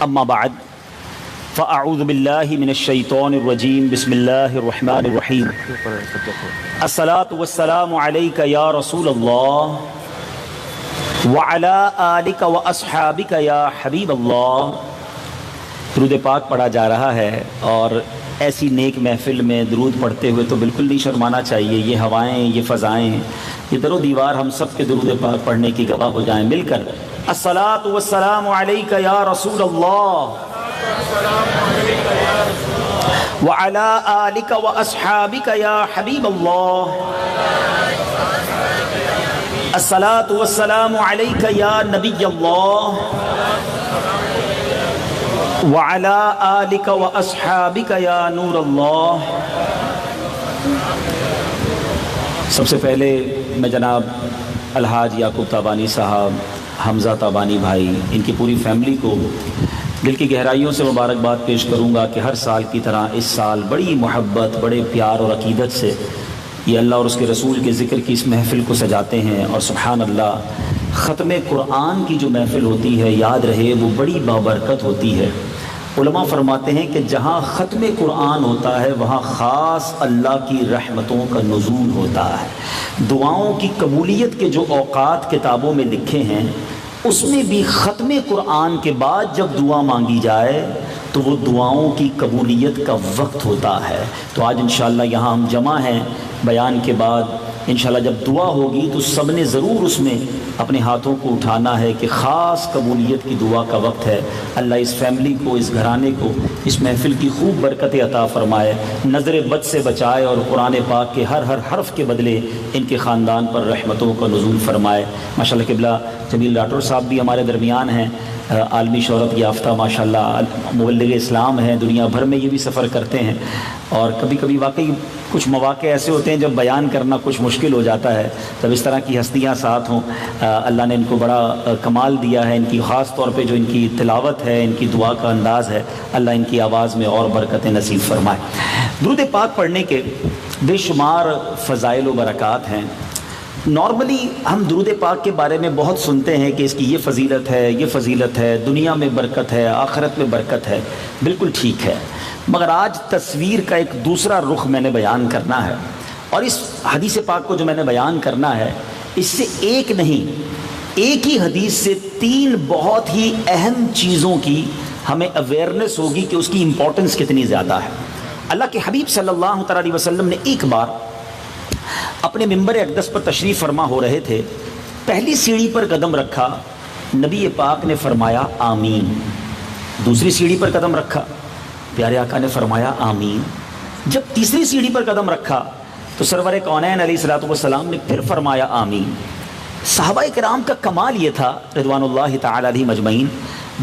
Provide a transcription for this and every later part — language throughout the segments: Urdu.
اما بعد فاعوذ باللہ من الشیطان الرجیم بسم اللہ الرحمن الرحیم الصلاة والسلام علیک یا رسول اللہ وعلی آلک واصحابک یا حبیب اللہ۔ درود پاک پڑھا جا رہا ہے اور ایسی نیک محفل میں درود پڑھتے ہوئے تو بالکل نہیں شرمانا چاہیے۔ یہ ہوائیں، یہ فضائیں، یہ در و دیوار ہم سب کے درود پاک پڑھنے کی گواہ ہو جائیں مل کر۔ الصلاۃ والسلام علیک یا رسول اللہ وعلی آلک واصحابک یا حبیب اللہ۔ الصلاۃ والسلام علیک یا نبی اللہ وعلی آلک واصحابک یا نور اللہ۔ سب سے پہلے میں جناب الحاج یعقوب تابانی صاحب، حمزہ تابانی بھائی، ان کی پوری فیملی کو دل کی گہرائیوں سے مبارکباد پیش کروں گا کہ ہر سال کی طرح اس سال بڑی محبت، بڑے پیار اور عقیدت سے یہ اللہ اور اس کے رسول کے ذکر کی اس محفل کو سجاتے ہیں۔ اور سبحان اللہ، ختم قرآن کی جو محفل ہوتی ہے یاد رہے وہ بڑی بابرکت ہوتی ہے۔ علماء فرماتے ہیں کہ جہاں ختم قرآن ہوتا ہے وہاں خاص اللہ کی رحمتوں کا نزول ہوتا ہے۔ دعاؤں کی قبولیت کے جو اوقات کتابوں میں لکھے ہیں اس میں بھی ختم قرآن کے بعد جب دعا مانگی جائے تو وہ دعاؤں کی قبولیت کا وقت ہوتا ہے۔ تو آج انشاءاللہ یہاں ہم جمع ہیں، بیان کے بعد انشاءاللہ جب دعا ہوگی تو سب نے ضرور اس میں اپنے ہاتھوں کو اٹھانا ہے کہ خاص قبولیت کی دعا کا وقت ہے۔ اللہ اس فیملی کو، اس گھرانے کو، اس محفل کی خوب برکت عطا فرمائے، نظر بد سے بچائے اور قرآن پاک کے ہر حرف کے بدلے ان کے خاندان پر رحمتوں کا نزول فرمائے۔ ماشاءاللہ قبلہ جمیل راٹھور صاحب بھی ہمارے درمیان ہیں، عالمی شہرت یافتہ ماشاءاللہ مبلغ اسلام ہیں، دنیا بھر میں یہ بھی سفر کرتے ہیں۔ اور کبھی کبھی واقعی کچھ مواقع ایسے ہوتے ہیں جب بیان کرنا کچھ مشکل ہو جاتا ہے، تب اس طرح کی ہستیاں ساتھ ہوں۔ اللہ نے ان کو بڑا کمال دیا ہے، ان کی خاص طور پہ جو ان کی تلاوت ہے، ان کی دعا کا انداز ہے، اللہ ان کی آواز میں اور برکتیں نصیب فرمائے۔ درود پاک پڑھنے کے بے شمار فضائل و برکات ہیں۔ نارملی ہم درود پاک کے بارے میں بہت سنتے ہیں کہ اس کی یہ فضیلت ہے، یہ فضیلت ہے، دنیا میں برکت ہے، آخرت میں برکت ہے، بالکل ٹھیک ہے، مگر آج تصویر کا ایک دوسرا رخ میں نے بیان کرنا ہے۔ اور اس حدیث پاک کو جو میں نے بیان کرنا ہے اس سے ایک نہیں، ایک ہی حدیث سے 3 بہت ہی اہم چیزوں کی ہمیں اویئرنس ہوگی کہ اس کی امپورٹنس کتنی زیادہ ہے۔ اللہ کے حبیب صلی اللہ علیہ وسلم نے ایک بار اپنے ممبر اقدس پر تشریف فرما ہو رہے تھے، پہلی سیڑھی پر قدم رکھا، نبی پاک نے فرمایا آمین۔ دوسری سیڑھی پر قدم رکھا، پیارے آقا نے فرمایا آمین۔ جب تیسری سیڑھی پر قدم رکھا تو سرور کونین علیہ الصلوۃ والسلام نے پھر فرمایا آمین۔ صحابہ کرام کا کمال یہ تھا رضوان اللہ تعالی علیہم اجمعین،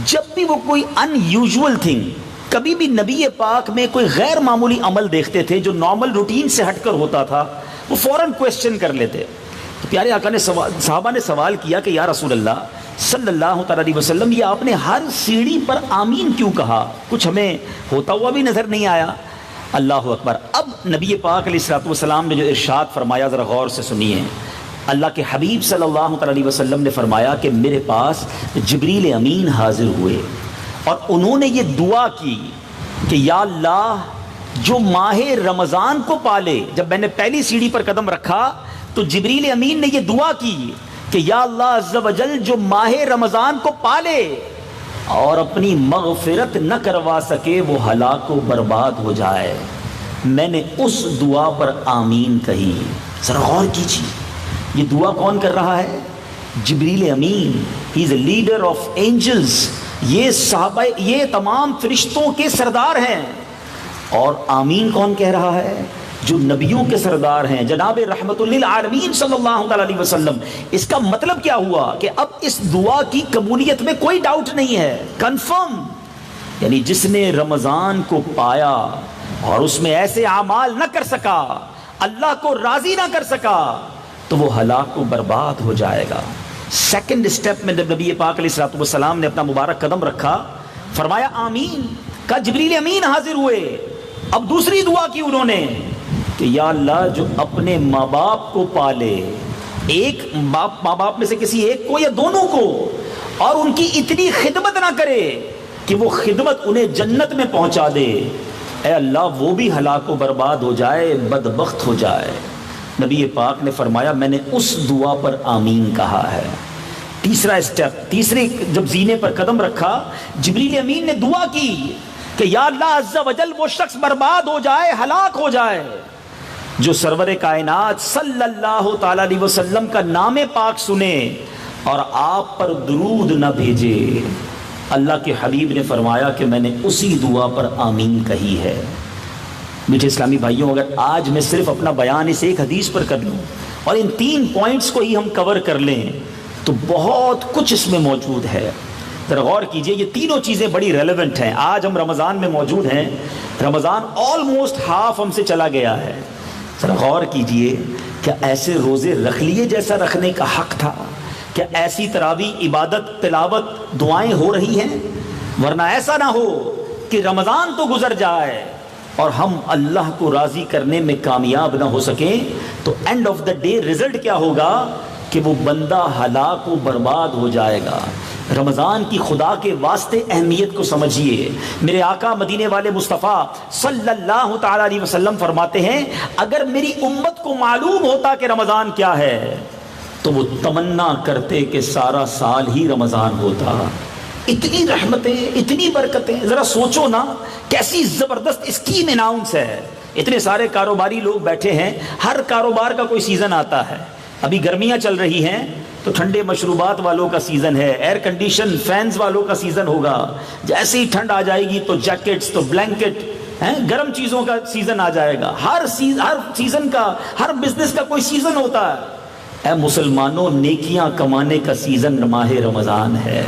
جب بھی وہ کوئی ان یوزول تھنگ، کبھی بھی نبی پاک میں کوئی غیر معمولی عمل دیکھتے تھے جو نارمل روٹین سے ہٹ کر ہوتا تھا، وہ فوراً کویسچن کر لیتے۔ تو پیارے آقا نے صحابہ نے سوال کیا کہ یا رسول اللہ صلی اللہ تعالی علیہ وسلم، یہ آپ نے ہر سیڑھی پر آمین کیوں کہا؟ کچھ ہمیں ہوتا ہوا بھی نظر نہیں آیا۔ اللہ اکبر۔ اب نبی پاک علیہ الصلوۃ والسلام نے جو ارشاد فرمایا ذرا غور سے سنیے۔ اللہ کے حبیب صلی اللہ تعالی علیہ وسلم نے فرمایا کہ میرے پاس جبریل امین حاضر ہوئے اور انہوں نے یہ دعا کی کہ یا اللہ جو ماہ رمضان کو پالے۔ جب میں نے پہلی سیڑھی پر قدم رکھا تو جبریل امین نے یہ دعا کی کہ یا اللہ عز و جل جو ماہ رمضان کو پالے اور اپنی مغفرت نہ کروا سکے وہ ہلاک و برباد ہو جائے۔ میں نے اس دعا پر آمین کہی۔ ذرا غور کیجیے، یہ دعا کون کر رہا ہے؟ جبریل امین۔ ہی از اے لیڈر آف اینجلز۔ یہ صحابہ، یہ تمام فرشتوں کے سردار ہیں۔ اور آمین کون کہہ رہا ہے؟ جو نبیوں کے سردار ہیں، جناب رحمت للعالمین صلی اللہ علیہ وسلم۔ اس کا مطلب کیا ہوا کہ اب اس دعا کی قبولیت میں کوئی ڈاؤٹ نہیں ہے، کنفرم۔ یعنی جس نے رمضان کو پایا اور اس میں ایسے اعمال نہ کر سکا، اللہ کو راضی نہ کر سکا، تو وہ ہلاک و برباد ہو جائے گا۔ سیکنڈ سٹیپ میں جب نبی پاک علیہ الصلوۃ والسلام نے اپنا مبارک قدم رکھا، فرمایا آمین، کا جبریل امین حاضر ہوئے۔ اب دوسری دعا کی انہوں نے کہ یا اللہ جو اپنے ماں باپ کو پالے، ایک ماں باپ میں سے کسی ایک کو یا دونوں کو، اور ان کی اتنی خدمت نہ کرے کہ وہ خدمت انہیں جنت میں پہنچا دے، اے اللہ وہ بھی ہلاک و برباد ہو جائے، بدبخت ہو جائے۔ نبی پاک نے فرمایا میں نے اس دعا پر آمین کہا ہے۔ تیسرا اسٹیپ، تیسرے جب زینے پر قدم رکھا، جبریل امین نے دعا کی کہ یا اللہ عز و جل وہ شخص برباد ہو جائے، ہلاک ہو جائے جو سرور کائنات صلی اللہ تعالی علیہ وسلم کا نام پاک سنے اور آپ پر درود نہ بھیجے۔ اللہ کے حبیب نے فرمایا کہ میں نے اسی دعا پر آمین کہی ہے۔ میٹھے اسلامی بھائیوں، اگر آج میں صرف اپنا بیان اس ایک حدیث پر کر لوں اور ان 3 پوائنٹس کو ہی ہم کور کر لیں تو بہت کچھ اس میں موجود ہے۔ ذرا غور کیجئے، یہ تینوں چیزیں بڑی ریلیونٹ ہیں۔ آج ہم رمضان میں موجود ہیں، رمضان آلموسٹ ہاف ہم سے چلا گیا ہے۔ ذرا غور کیجئے، کیا ایسے روزے رکھ لیے جیسا رکھنے کا حق تھا؟ کیا ایسی تراویح، عبادت، تلاوت، دعائیں ہو رہی ہیں؟ ورنہ ایسا نہ ہو کہ رمضان تو گزر جائے اور ہم اللہ کو راضی کرنے میں کامیاب نہ ہو سکیں، تو and of the day result کیا ہوگا کہ وہ بندہ ہلاک و برباد ہو جائے گا۔ رمضان کی خدا کے واسطے اہمیت کو سمجھیے۔ میرے آقا مدینے والے مصطفیٰ صلی اللہ تعالی علیہ وسلم فرماتے ہیں اگر میری امت کو معلوم ہوتا کہ رمضان کیا ہے تو وہ تمنا کرتے کہ سارا سال ہی رمضان ہوتا۔ اتنی رحمتیں، اتنی برکتیں، ذرا سوچو نا کیسی زبردست اسکیم اناؤنس ہے۔ اتنے سارے کاروباری لوگ بیٹھے ہیں، ہر کاروبار کا کوئی سیزن آتا ہے۔ ابھی گرمیاں چل رہی ہیں تو ٹھنڈے مشروبات والوں کا سیزن ہے، ایئر کنڈیشن فینز والوں کا سیزن ہوگا۔ جیسے ہی ٹھنڈ آ جائے گی تو جیکٹس، تو بلینکٹ، گرم چیزوں کا سیزن آ جائے گا۔ ہر سیزن کا، ہر بزنس کا کوئی سیزن ہوتا ہے۔ اے مسلمانوں، نیکیاں کمانے کا سیزن ماہ رمضان ہے،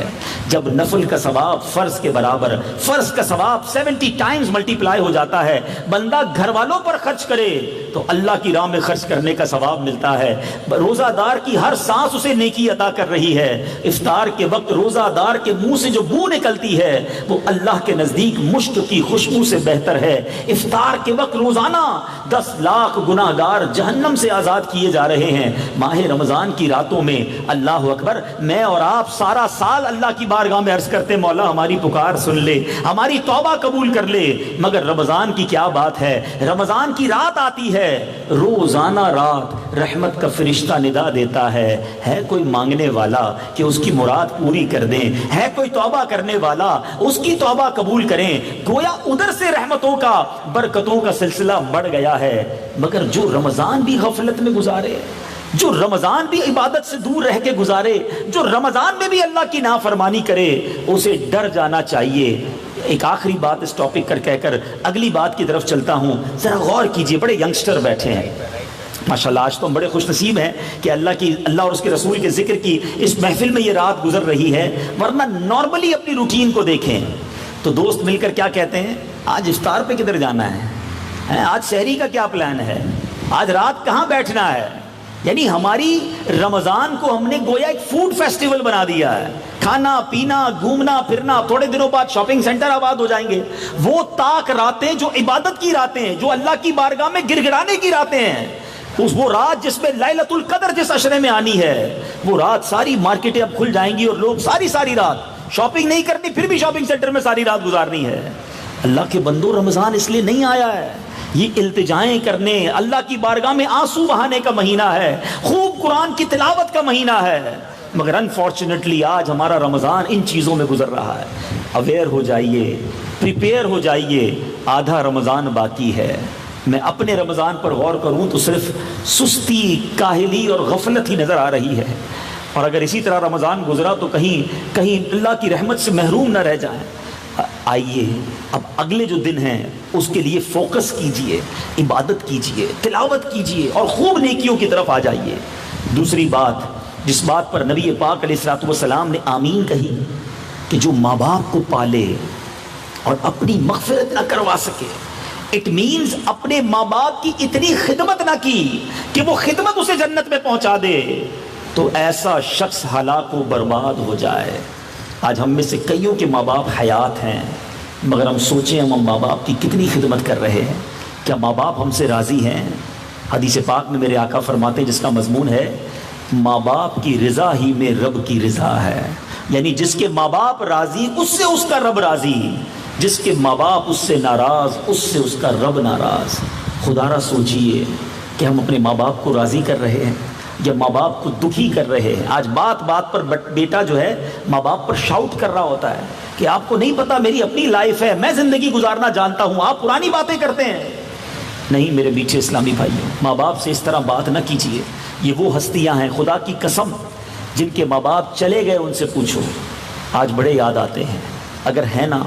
جب نفل کا ثواب فرض کے برابر، فرض کا ثواب 70 ٹائمز ملٹیپلائی ہو جاتا ہے۔ بندہ گھر والوں پر خرچ کرے تو اللہ کی راہ میں خرچ کرنے کا ثواب ملتا ہے۔ روزہ دار کی ہر سانس اسے نیکی عطا کر رہی ہے۔ افطار کے وقت روزہ دار کے منہ سے جو بو نکلتی ہے وہ اللہ کے نزدیک مشک کی خوشبو سے بہتر ہے۔ افطار کے وقت روزانہ 10 لاکھ گناہ گار جہنم سے آزاد کیے جا رہے ہیں۔ ماہ رمضان کی راتوں میں اللہ اکبر، میں اور آپ سارا سال اللہ کی بارگاہ میں عرض کرتے مولا ہماری پکار سن لے، ہماری توبہ قبول کر لے، مگر رمضان کی کیا بات ہے۔ رمضان کی رات آتی ہے، روزانہ رات رحمت کا فرشتہ ندا دیتا ہے کوئی مانگنے والا کہ اس کی مراد پوری کر دیں، ہے کوئی توبہ کرنے والا اس کی توبہ قبول کریں۔ گویا ادھر سے رحمتوں کا، برکتوں کا سلسلہ بڑھ گیا ہے۔ مگر جو رمضان بھی غفلت میں گزارے، جو رمضان بھی عبادت سے دور رہ کے گزارے، جو رمضان میں بھی اللہ کی نافرمانی کرے، اسے ڈر جانا چاہیے۔ ایک آخری بات اس ٹاپک کر کہہ کر اگلی بات کی طرف چلتا ہوں۔ ذرا غور کیجئے، بڑے ینگسٹر بیٹھے ہیں ماشاءاللہ، آج تو ہم بڑے خوش نصیب ہیں کہ اللہ اور اس کے رسول کے ذکر کی اس محفل میں یہ رات گزر رہی ہے، ورنہ نارملی اپنی روٹین کو دیکھیں تو دوست مل کر کیا کہتے ہیں، آج افطار پہ کدھر جانا ہے، آج سحری کا کیا پلان ہے، آج رات کہاں بیٹھنا ہے۔ یعنی ہماری رمضان کو ہم نے گویا ایک فوڈ فیسٹیول بنا دیا ہے، کھانا پینا گھومنا پھرنا، تھوڑے دنوں بعد شاپنگ سینٹر آباد ہو جائیں گے۔ وہ تاک راتیں جو عبادت کی راتیں ہیں، جو اللہ کی بارگاہ میں گر گڑانے کی راتیں ہیں، وہ رات جس میں لیلۃ القدر جس عشرے میں آنی ہے، وہ رات ساری مارکیٹیں اب کھل جائیں گی اور لوگ ساری رات شاپنگ نہیں کرنی، پھر بھی شاپنگ سینٹر میں ساری رات گزارنی ہے۔ اللہ کے بندو، رمضان اس لیے نہیں آیا ہے، یہ التجائیں کرنے، اللہ کی بارگاہ میں آنسو بہانے کا مہینہ ہے، خوب قرآن کی تلاوت کا مہینہ ہے۔ مگر انفارچونیٹلی آج ہمارا رمضان ان چیزوں میں گزر رہا ہے۔ اویئر ہو جائیے، پریپیئر ہو جائیے، آدھا رمضان باقی ہے۔ میں اپنے رمضان پر غور کروں تو صرف سستی، کاہلی اور غفلت ہی نظر آ رہی ہے، اور اگر اسی طرح رمضان گزرا تو کہیں اللہ کی رحمت سے محروم نہ رہ جائیں۔ آئیے اب اگلے جو دن ہیں اس کے لیے فوکس کیجئے، عبادت کیجئے، تلاوت کیجئے اور خوب نیکیوں کی طرف آ جائیے۔ دوسری بات جس بات پر نبی پاک علیہ الصلوۃ والسلام نے آمین کہی کہ جو ماں باپ کو پالے اور اپنی مغفرت نہ کروا سکے، اٹ مینز اپنے ماں باپ کی اتنی خدمت نہ کی کہ وہ خدمت اسے جنت میں پہنچا دے، تو ایسا شخص ہلاک و برباد ہو جائے۔ آج ہم میں سے کئیوں کے ماں باپ حیات ہیں، مگر ہم سوچیں ہم ماں باپ کی کتنی خدمت کر رہے ہیں، کیا ماں باپ ہم سے راضی ہیں؟ حدیث پاک میں میرے آقا فرماتے ہیں جس کا مضمون ہے ماں باپ کی رضا ہی میں رب کی رضا ہے۔ یعنی جس کے ماں باپ راضی اس سے اس کا رب راضی، جس کے ماں باپ اس سے ناراض اس سے اس کا رب ناراض۔ خدا را سوچئے کہ ہم اپنے ماں باپ کو راضی کر رہے ہیں یا ماں باپ کو دکھی کر رہے ہیں۔ آج بات بات پر بیٹا جو ہے ماں باپ پر شاؤٹ کر رہا ہوتا ہے کہ آپ کو نہیں پتا میری اپنی لائف ہے، میں زندگی گزارنا جانتا ہوں، آپ پرانی باتیں کرتے ہیں۔ نہیں میرے میٹھے اسلامی بھائیوں، ماں باپ سے اس طرح بات نہ کیجیے۔ یہ وہ ہستیاں ہیں خدا کی قسم جن کے ماں باپ چلے گئے، ان سے پوچھو آج بڑے یاد آتے ہیں، اگر ہے نا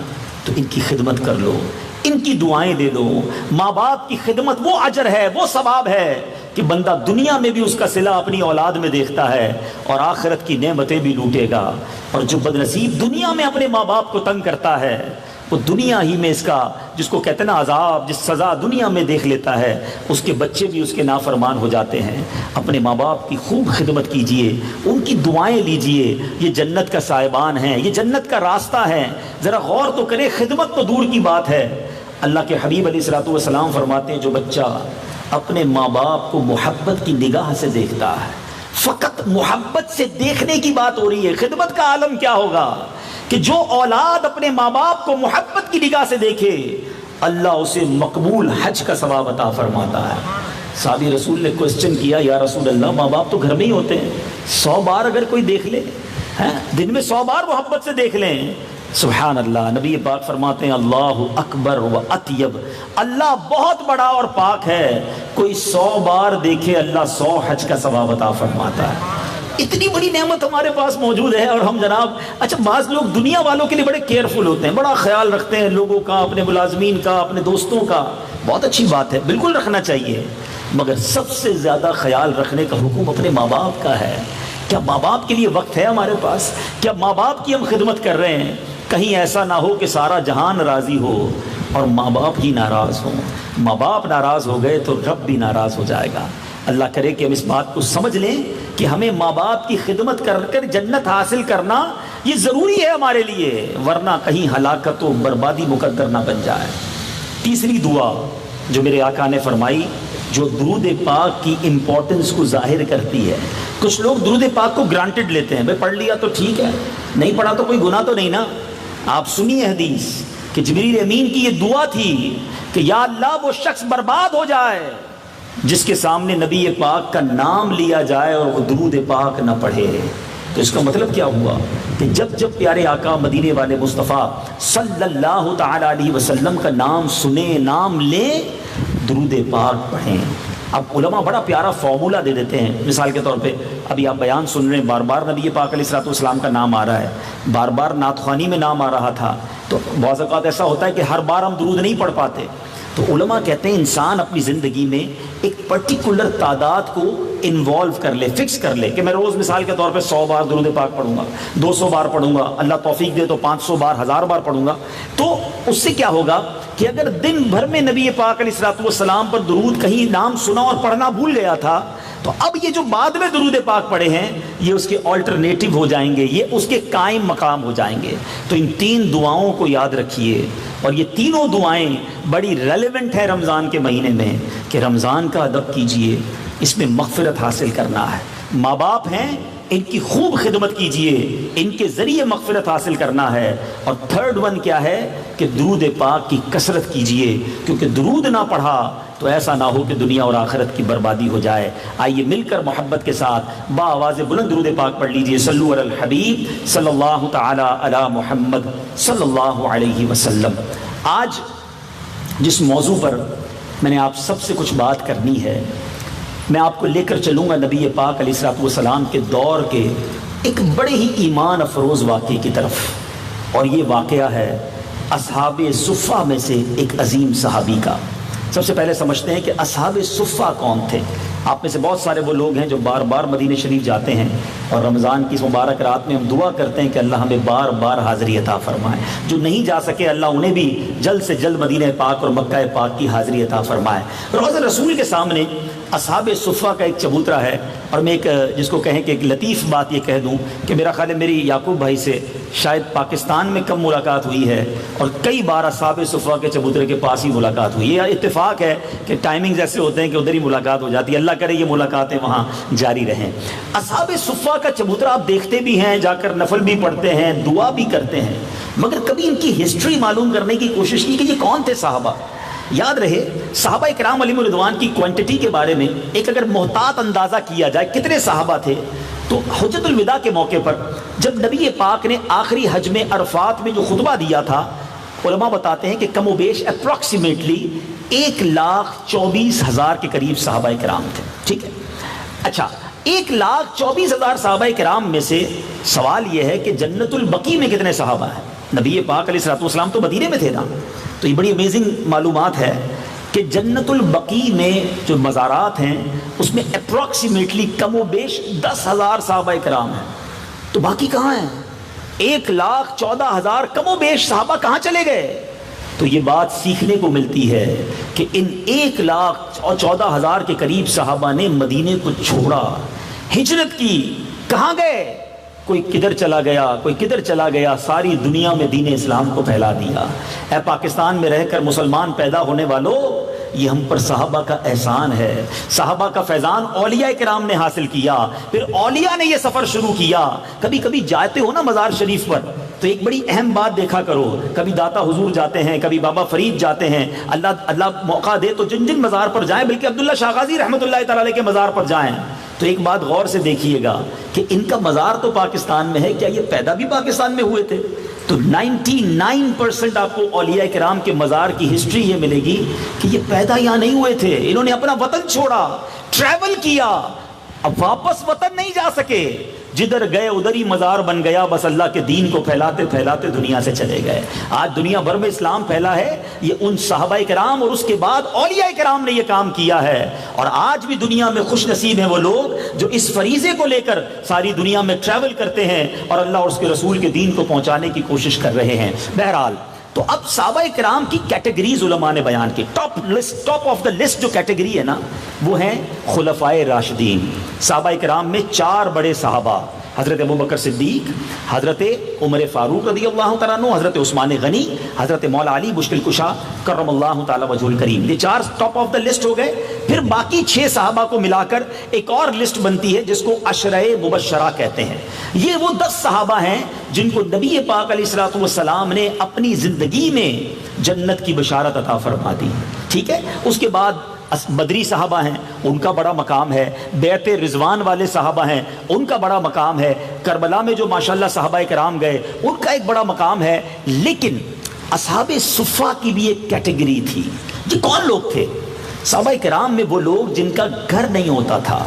تو ان کی خدمت کر لو، ان کی دعائیں دے دو۔ ماں باپ کی خدمت وہ اجر ہے، وہ ثواب ہے کہ بندہ دنیا میں بھی اس کا صلہ اپنی اولاد میں دیکھتا ہے اور آخرت کی نعمتیں بھی لوٹے گا۔ اور جو بدنصیب دنیا میں اپنے ماں باپ کو تنگ کرتا ہے وہ دنیا ہی میں اس کا، جس کو کہتے ہیں نا عذاب، جس سزا دنیا میں دیکھ لیتا ہے، اس کے بچے بھی اس کے نافرمان ہو جاتے ہیں۔ اپنے ماں باپ کی خوب خدمت کیجئے، ان کی دعائیں لیجئے، یہ جنت کا صاحبان ہیں، یہ جنت کا راستہ ہے۔ ذرا غور تو کریں، خدمت تو دور کی بات ہے، اللہ کے حبیب علیہ الصلوۃ والسلام فرماتے ہیں جو بچہ اپنے ماں باپ کو محبت کی نگاہ سے دیکھتا ہے، فقط محبت سے دیکھنے کی بات ہو رہی ہے، خدمت کا عالم کیا ہوگا کہ جو اولاد اپنے ماں باپ کو محبت کی نگاہ سے دیکھے اللہ اسے مقبول حج کا ثواب عطا فرماتا ہے۔ صحابی رسول نے کوسچن کیا، یا رسول اللہ ماں باپ تو گھر میں ہی ہوتے ہیں، 100 بار اگر کوئی دیکھ لے، دن میں 100 بار محبت سے دیکھ لیں، سبحان اللہ۔ نبی پاک فرماتے ہیں اللہ اکبر و اطیب، اللہ بہت بڑا اور پاک ہے، کوئی 100 بار دیکھے اللہ 100 حج کا ثواب عطا فرماتا ہے۔ اتنی بڑی نعمت ہمارے پاس موجود ہے اور ہم جناب، اچھا بعض لوگ دنیا والوں کے لیے بڑے کیئرفل ہوتے ہیں، بڑا خیال رکھتے ہیں لوگوں کا، اپنے ملازمین کا، اپنے دوستوں کا، بہت اچھی بات ہے، بالکل رکھنا چاہیے، مگر سب سے زیادہ خیال رکھنے کا حکم اپنے ماں باپ کا ہے۔ کیا ماں باپ کے لیے وقت ہے ہمارے پاس؟ کیا ماں باپ کی ہم خدمت کر رہے ہیں؟ کہیں ایسا نہ ہو کہ سارا جہان راضی ہو اور ماں باپ ہی ناراض ہوں۔ ماں باپ ناراض ہو گئے تو رب بھی ناراض ہو جائے گا۔ اللہ کرے کہ ہم اس بات کو سمجھ لیں کہ ہمیں ماں باپ کی خدمت کر کر جنت حاصل کرنا یہ ضروری ہے ہمارے لیے، ورنہ کہیں ہلاکت و بربادی مقدر نہ بن جائے۔ تیسری دعا جو میرے آقا نے فرمائی، جو درود پاک کی امپورٹنس کو ظاہر کرتی ہے۔ کچھ لوگ درود پاک کو گرانٹڈ لیتے ہیں، بھائی پڑھ لیا تو ٹھیک ہے، نہیں پڑھا تو کوئی گناہ تو نہیں نا۔ آپ سنیے حدیث کہ جبریل امین کی یہ دعا تھی کہ یا اللہ وہ شخص برباد ہو جائے جس کے سامنے نبی پاک کا نام لیا جائے اور وہ درود پاک نہ پڑھے۔ تو اس کا مطلب کیا ہوا کہ جب جب پیارے آقا مدینے والے مصطفیٰ صلی اللہ تعالی علیہ وسلم کا نام سنیں، نام لیں، درود پاک پڑھیں۔ اب علماء بڑا پیارا فارمولہ دے دیتے ہیں، مثال کے طور پہ ابھی آپ بیان سن رہے ہیں، بار بار نبی پاک علیہ الصلوۃ والسلام کا نام آ رہا ہے، بار بار نعت خوانی میں نام آ رہا تھا، تو بعض اوقات ایسا ہوتا ہے کہ ہر بار ہم درود نہیں پڑھ پاتے۔ تو علماء کہتے ہیں انسان اپنی زندگی میں ایک پرٹیکولر تعداد کو انوالو کر لے، فکس کر لے کہ میں روز مثال کے طور پہ 100 بار درود پاک پڑھوں گا، 200 بار پڑھوں گا، اللہ توفیق دے تو 500 بار، 1000 بار پڑھوں گا۔ تو اس سے کیا ہوگا کہ اگر دن بھر میں نبی پاک علیہ الصلوۃ والسلام پر درود کہیں نام سنا اور پڑھنا بھول گیا تھا، تو اب یہ جو بعد میں درود پاک پڑھے ہیں یہ اس کے آلٹرنیٹو ہو جائیں گے، یہ اس کے قائم مقام ہو جائیں گے۔ تو ان 3 دعاؤں کو یاد رکھیے، اور یہ تینوں دعائیں بڑی ریلیونٹ ہیں رمضان کے مہینے میں کہ رمضان کا ادب کیجئے، اس میں مغفرت حاصل کرنا ہے۔ ماں باپ ہیں، ان کی خوب خدمت کیجئے، ان کے ذریعے مغفرت حاصل کرنا ہے۔ اور تھرڈ ون کیا ہے کہ درود پاک کی کثرت کیجئے، کیونکہ درود نہ پڑھا تو ایسا نہ ہو کہ دنیا اور آخرت کی بربادی ہو جائے۔ آئیے مل کر محبت کے ساتھ با آواز بلند درود پاک پڑھ لیجئے، صلو علی الحبیب صلی اللہ تعالی علی محمد صلی اللہ علیہ وسلم۔ آج جس موضوع پر میں نے آپ سب سے کچھ بات کرنی ہے، میں آپ کو لے کر چلوں گا نبی پاک علیہ الصلوۃ والسلام کے دور کے ایک بڑے ہی ایمان افروز واقعے کی طرف، اور یہ واقعہ ہے اصحاب صفہ میں سے ایک عظیم صحابی کا۔ سب سے پہلے سمجھتے ہیں کہ اصحاب صفہ کون تھے۔ آپ میں سے بہت سارے وہ لوگ ہیں جو بار بار مدینہ شریف جاتے ہیں، اور رمضان کی اس مبارک رات میں ہم دعا کرتے ہیں کہ اللہ ہمیں بار بار حاضری عطا فرمائے۔ جو نہیں جا سکے اللہ انہیں بھی جلد سے جلد مدینہ پاک اور مکہ پاک کی حاضری عطا فرمائے۔ روضہ رسول کے سامنے اصحاب صفہ کا ایک چبوترا ہے، اور میں ایک جس کو کہیں کہ ایک لطیف بات یہ کہہ دوں کہ میرا خیال ہے میری یعقوب بھائی سے شاید پاکستان میں کم ملاقات ہوئی ہے، اور کئی بار اصحاب صفہ کے چبوترے کے پاس ہی ملاقات ہوئی ہے۔ اتفاق ہے کہ ٹائمنگز ایسے ہوتے ہیں کہ ادھر ہی ملاقات ہو جاتی ہے، اللہ کرے یہ ملاقاتیں وہاں جاری رہیں۔ اصحاب صفہ کا چبوترا آپ دیکھتے بھی ہیں، جا کر نفل بھی پڑھتے ہیں، دعا بھی کرتے ہیں، مگر کبھی ان کی ہسٹری معلوم کرنے کی کوشش کی کہ یہ کون تھے صحابہ۔ یاد رہے صحابہ کرام علیہم رضوان کی کوانٹٹی کے بارے میں ایک اگر محتاط اندازہ کیا جائے کتنے صحابہ تھے، تو حجۃ الوداع کے موقع پر جب نبی پاک نے آخری حج میں عرفات میں جو خطبہ دیا تھا، علماء بتاتے ہیں کہ کم و بیش اپروکسیمیٹلی 1,24,000 کے قریب صحابہ کرام تھے۔ ٹھیک ہے، اچھا 1,24,000 صحابہ کرام میں سے سوال یہ ہے کہ جنت البقیع میں کتنے صحابہ ہیں؟ نبی پاک علیہ الصلوۃ والسلام تو مدینے میں تھے نا، تو یہ بڑی امیزنگ معلومات ہے کہ جنت البقیع میں جو مزارات ہیں اس میں اپروکسیمیٹلی کم و بیش 10,000 صحابہ کرام ہیں، تو باقی کہاں ہیں؟ 1,14,000 کم و بیش صحابہ کہاں چلے گئے؟ تو یہ بات سیکھنے کو ملتی ہے کہ ان 1,14,000 کے قریب صحابہ نے مدینے کو چھوڑا، ہجرت کی، کہاں گئے؟ کوئی کدھر چلا گیا، کوئی کدھر چلا گیا، ساری دنیا میں دین اسلام کو پھیلا دیا۔ اے پاکستان میں رہ کر مسلمان پیدا ہونے والوں، یہ ہم پر صحابہ کا احسان ہے۔ صحابہ کا فیضان اولیاء کرام نے حاصل کیا، پھر اولیاء نے یہ سفر شروع کیا۔ کبھی کبھی جاتے ہو نا مزار شریف پر تو ایک بڑی اہم بات دیکھا کرو، کبھی داتا حضور جاتے ہیں، کبھی بابا فرید جاتے ہیں، اللہ موقع دے تو جن جن مزار پر جائیں، بلکہ عبداللہ شاہ غازی رحمۃ اللہ تعالی علیہ کے مزار پر جائیں، تو ایک بات غور سے دیکھیے گا کہ ان کا مزار تو پاکستان میں ہے، کیا یہ پیدا بھی پاکستان میں ہوئے تھے؟ تو 99% آپ کو اولیاء کرام کے مزار کی ہسٹری یہ ملے گی کہ یہ پیدا یہاں نہیں ہوئے تھے، انہوں نے اپنا وطن چھوڑا، ٹریول کیا، اب واپس وطن نہیں جا سکے، جدھر گئے ادھر ہی مزار بن گیا، بس اللہ کے دین کو پھیلاتے پھیلاتے دنیا سے چلے گئے۔ آج دنیا بھر میں اسلام پھیلا ہے، یہ ان صحابہ کرام اور اس کے بعد اولیاء کرام نے یہ کام کیا ہے، اور آج بھی دنیا میں خوش نصیب ہیں وہ لوگ جو اس فریضے کو لے کر ساری دنیا میں ٹریول کرتے ہیں اور اللہ اور اس کے رسول کے دین کو پہنچانے کی کوشش کر رہے ہیں۔ بہرحال تو اب صحابہ کرام کی کیٹیگریز علماء نے بیان کی۔ ٹاپ آف دا لسٹ جو کیٹیگری ہے نا، وہ ہیں خلفائے راشدین۔ صحابہ کرام میں 4 بڑے صحابہ، حضرت ابوبکر صدیق، حضرت عمر فاروق رضی اللہ تعالیٰ عنہ، حضرت عثمان غنی، حضرت مولا علی مشکل کشا کرم اللہ تعالیٰ وجہ الکریم، یہ 4 ٹاپ آف دا لسٹ ہو گئے۔ پھر باقی 6 صحابہ کو ملا کر ایک اور لسٹ بنتی ہے جس کو عشرہ مبشرہ کہتے ہیں۔ یہ وہ 10 صحابہ ہیں جن کو نبی پاک علیہ الصلوۃ والسلام نے اپنی زندگی میں جنت کی بشارت عطا فرما دی۔ ٹھیک ہے، اس کے بعد بدری صحابہ ہیں، ان کا بڑا مقام ہے، بیعت رضوان والے صحابہ ہیں، ان کا بڑا مقام ہے، کربلا میں جو ماشاءاللہ صحابہ کرام گئے ان کا ایک بڑا مقام ہے۔ لیکن اصحاب صفہ کی بھی ایک کیٹیگری تھی۔ یہ کون لوگ تھے؟ صحابہ کرام میں وہ لوگ جن کا گھر نہیں ہوتا تھا،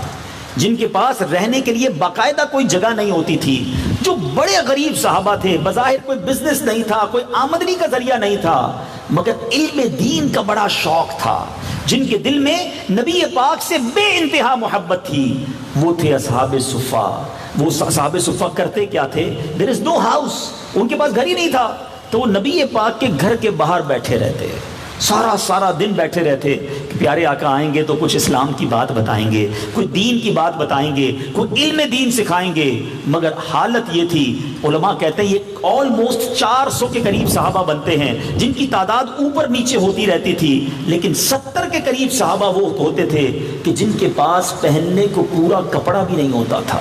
جن کے پاس رہنے کے لیے باقاعدہ کوئی جگہ نہیں ہوتی تھی، جو بڑے غریب صحابہ تھے، بظاہر کوئی بزنس نہیں تھا، کوئی آمدنی کا ذریعہ نہیں تھا، مگر علم دین کا بڑا شوق تھا، جن کے دل میں نبی پاک سے بے انتہا محبت تھی، وہ تھے اصحاب صفہ۔ وہ اصحاب صفہ کرتے کیا تھے؟ there is no house، ان کے پاس گھر ہی نہیں تھا، تو وہ نبی پاک کے گھر کے باہر بیٹھے رہتے، سارا دن بیٹھے رہتے کہ پیارے آقا آئیں گے تو کچھ اسلام کی بات بتائیں گے، کوئی دین کی بات بتائیں گے، کوئی علم دین سکھائیں گے۔ مگر حالت یہ تھی، علماء کہتے ہیں یہ آلموسٹ 400 کے قریب صحابہ بنتے ہیں جن کی تعداد اوپر نیچے ہوتی رہتی تھی، لیکن 70 کے قریب صحابہ وہ ہوتے تھے کہ جن کے پاس پہننے کو پورا کپڑا بھی نہیں ہوتا تھا،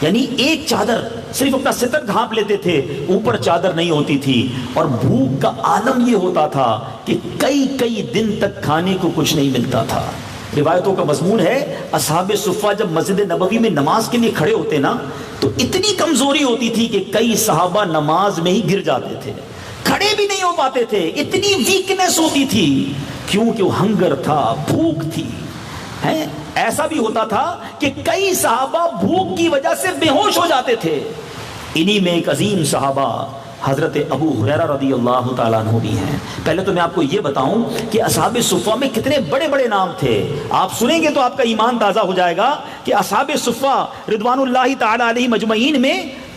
یعنی ایک چادر صرف اپنا ستر ڈھانپ لیتے تھے، اوپر چادر نہیں ہوتی تھی، اور بھوک کا عالم یہ ہوتا تھا کہ کئی دن تک کھانے کو کچھ نہیں ملتا تھا۔ روایتوں کا مضمون ہے اصحاب صفہ جب مسجد نبوی میں نماز کے لیے کھڑے ہوتے نا تو اتنی کمزوری ہوتی تھی کہ کئی صحابہ نماز میں ہی گر جاتے تھے، کھڑے بھی نہیں ہو پاتے تھے، اتنی ویکنس ہوتی تھی، کیونکہ وہ ہنگر تھا، بھوک تھی۔ ایسا بھی ہوتا تھا کہ کئی صحابہ بھوک کی وجہ سے بے ہوش ہو جاتے تھے۔ انہی میں ایک عظیم صحابہ حضرت ابو ہریرہ رضی اللہ تعالیٰ عنہ بھی ہیں۔ پہلے تو میں آپ کو یہ بتاؤں کہ اصحاب صفہ میں کتنے بڑے بڑے نام تھے، آپ سنیں گے تو آپ کا ایمان تازہ ہو جائے گا کہ اصحاب صفہ رضوان اللہ تعالیٰ علیہ مجمعین میں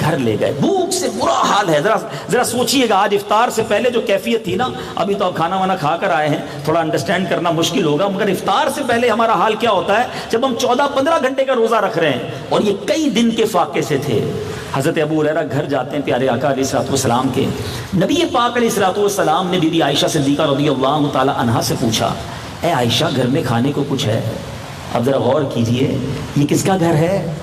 گھر لے گئے. بھوک سے برا حال ہے. ذرا سوچئے گا, آج افطار سے پہلے جو کیفیت تھی نا, ابھی تو آپ کھانا وانا کھا کر آئے ہیں, تھوڑا انڈرسٹینڈ کرنا مشکل ہوگا, مگر افطار سے پہلے ہمارا حال کیا ہوتا ہے جب ہم 14-15 گھنٹے کا روزہ رکھ رہے ہیں, اور یہ کئی دن کے فاقے سے تھے. حضرت ابو ہریرہ گھر جاتے ہیں پیارے آقا علیہ الصلوۃ والسلام کے. نبی پاک علیہ الصلوۃ والسلام نے بی بی عائشہ صدیقہ رضی اللہ تعالی عنہا سے پوچھا, اے عائشہ گھر میں کھانے کو کچھ ہے؟ اب ذرا غور کیجئے, یہ کس کا گھر ہے؟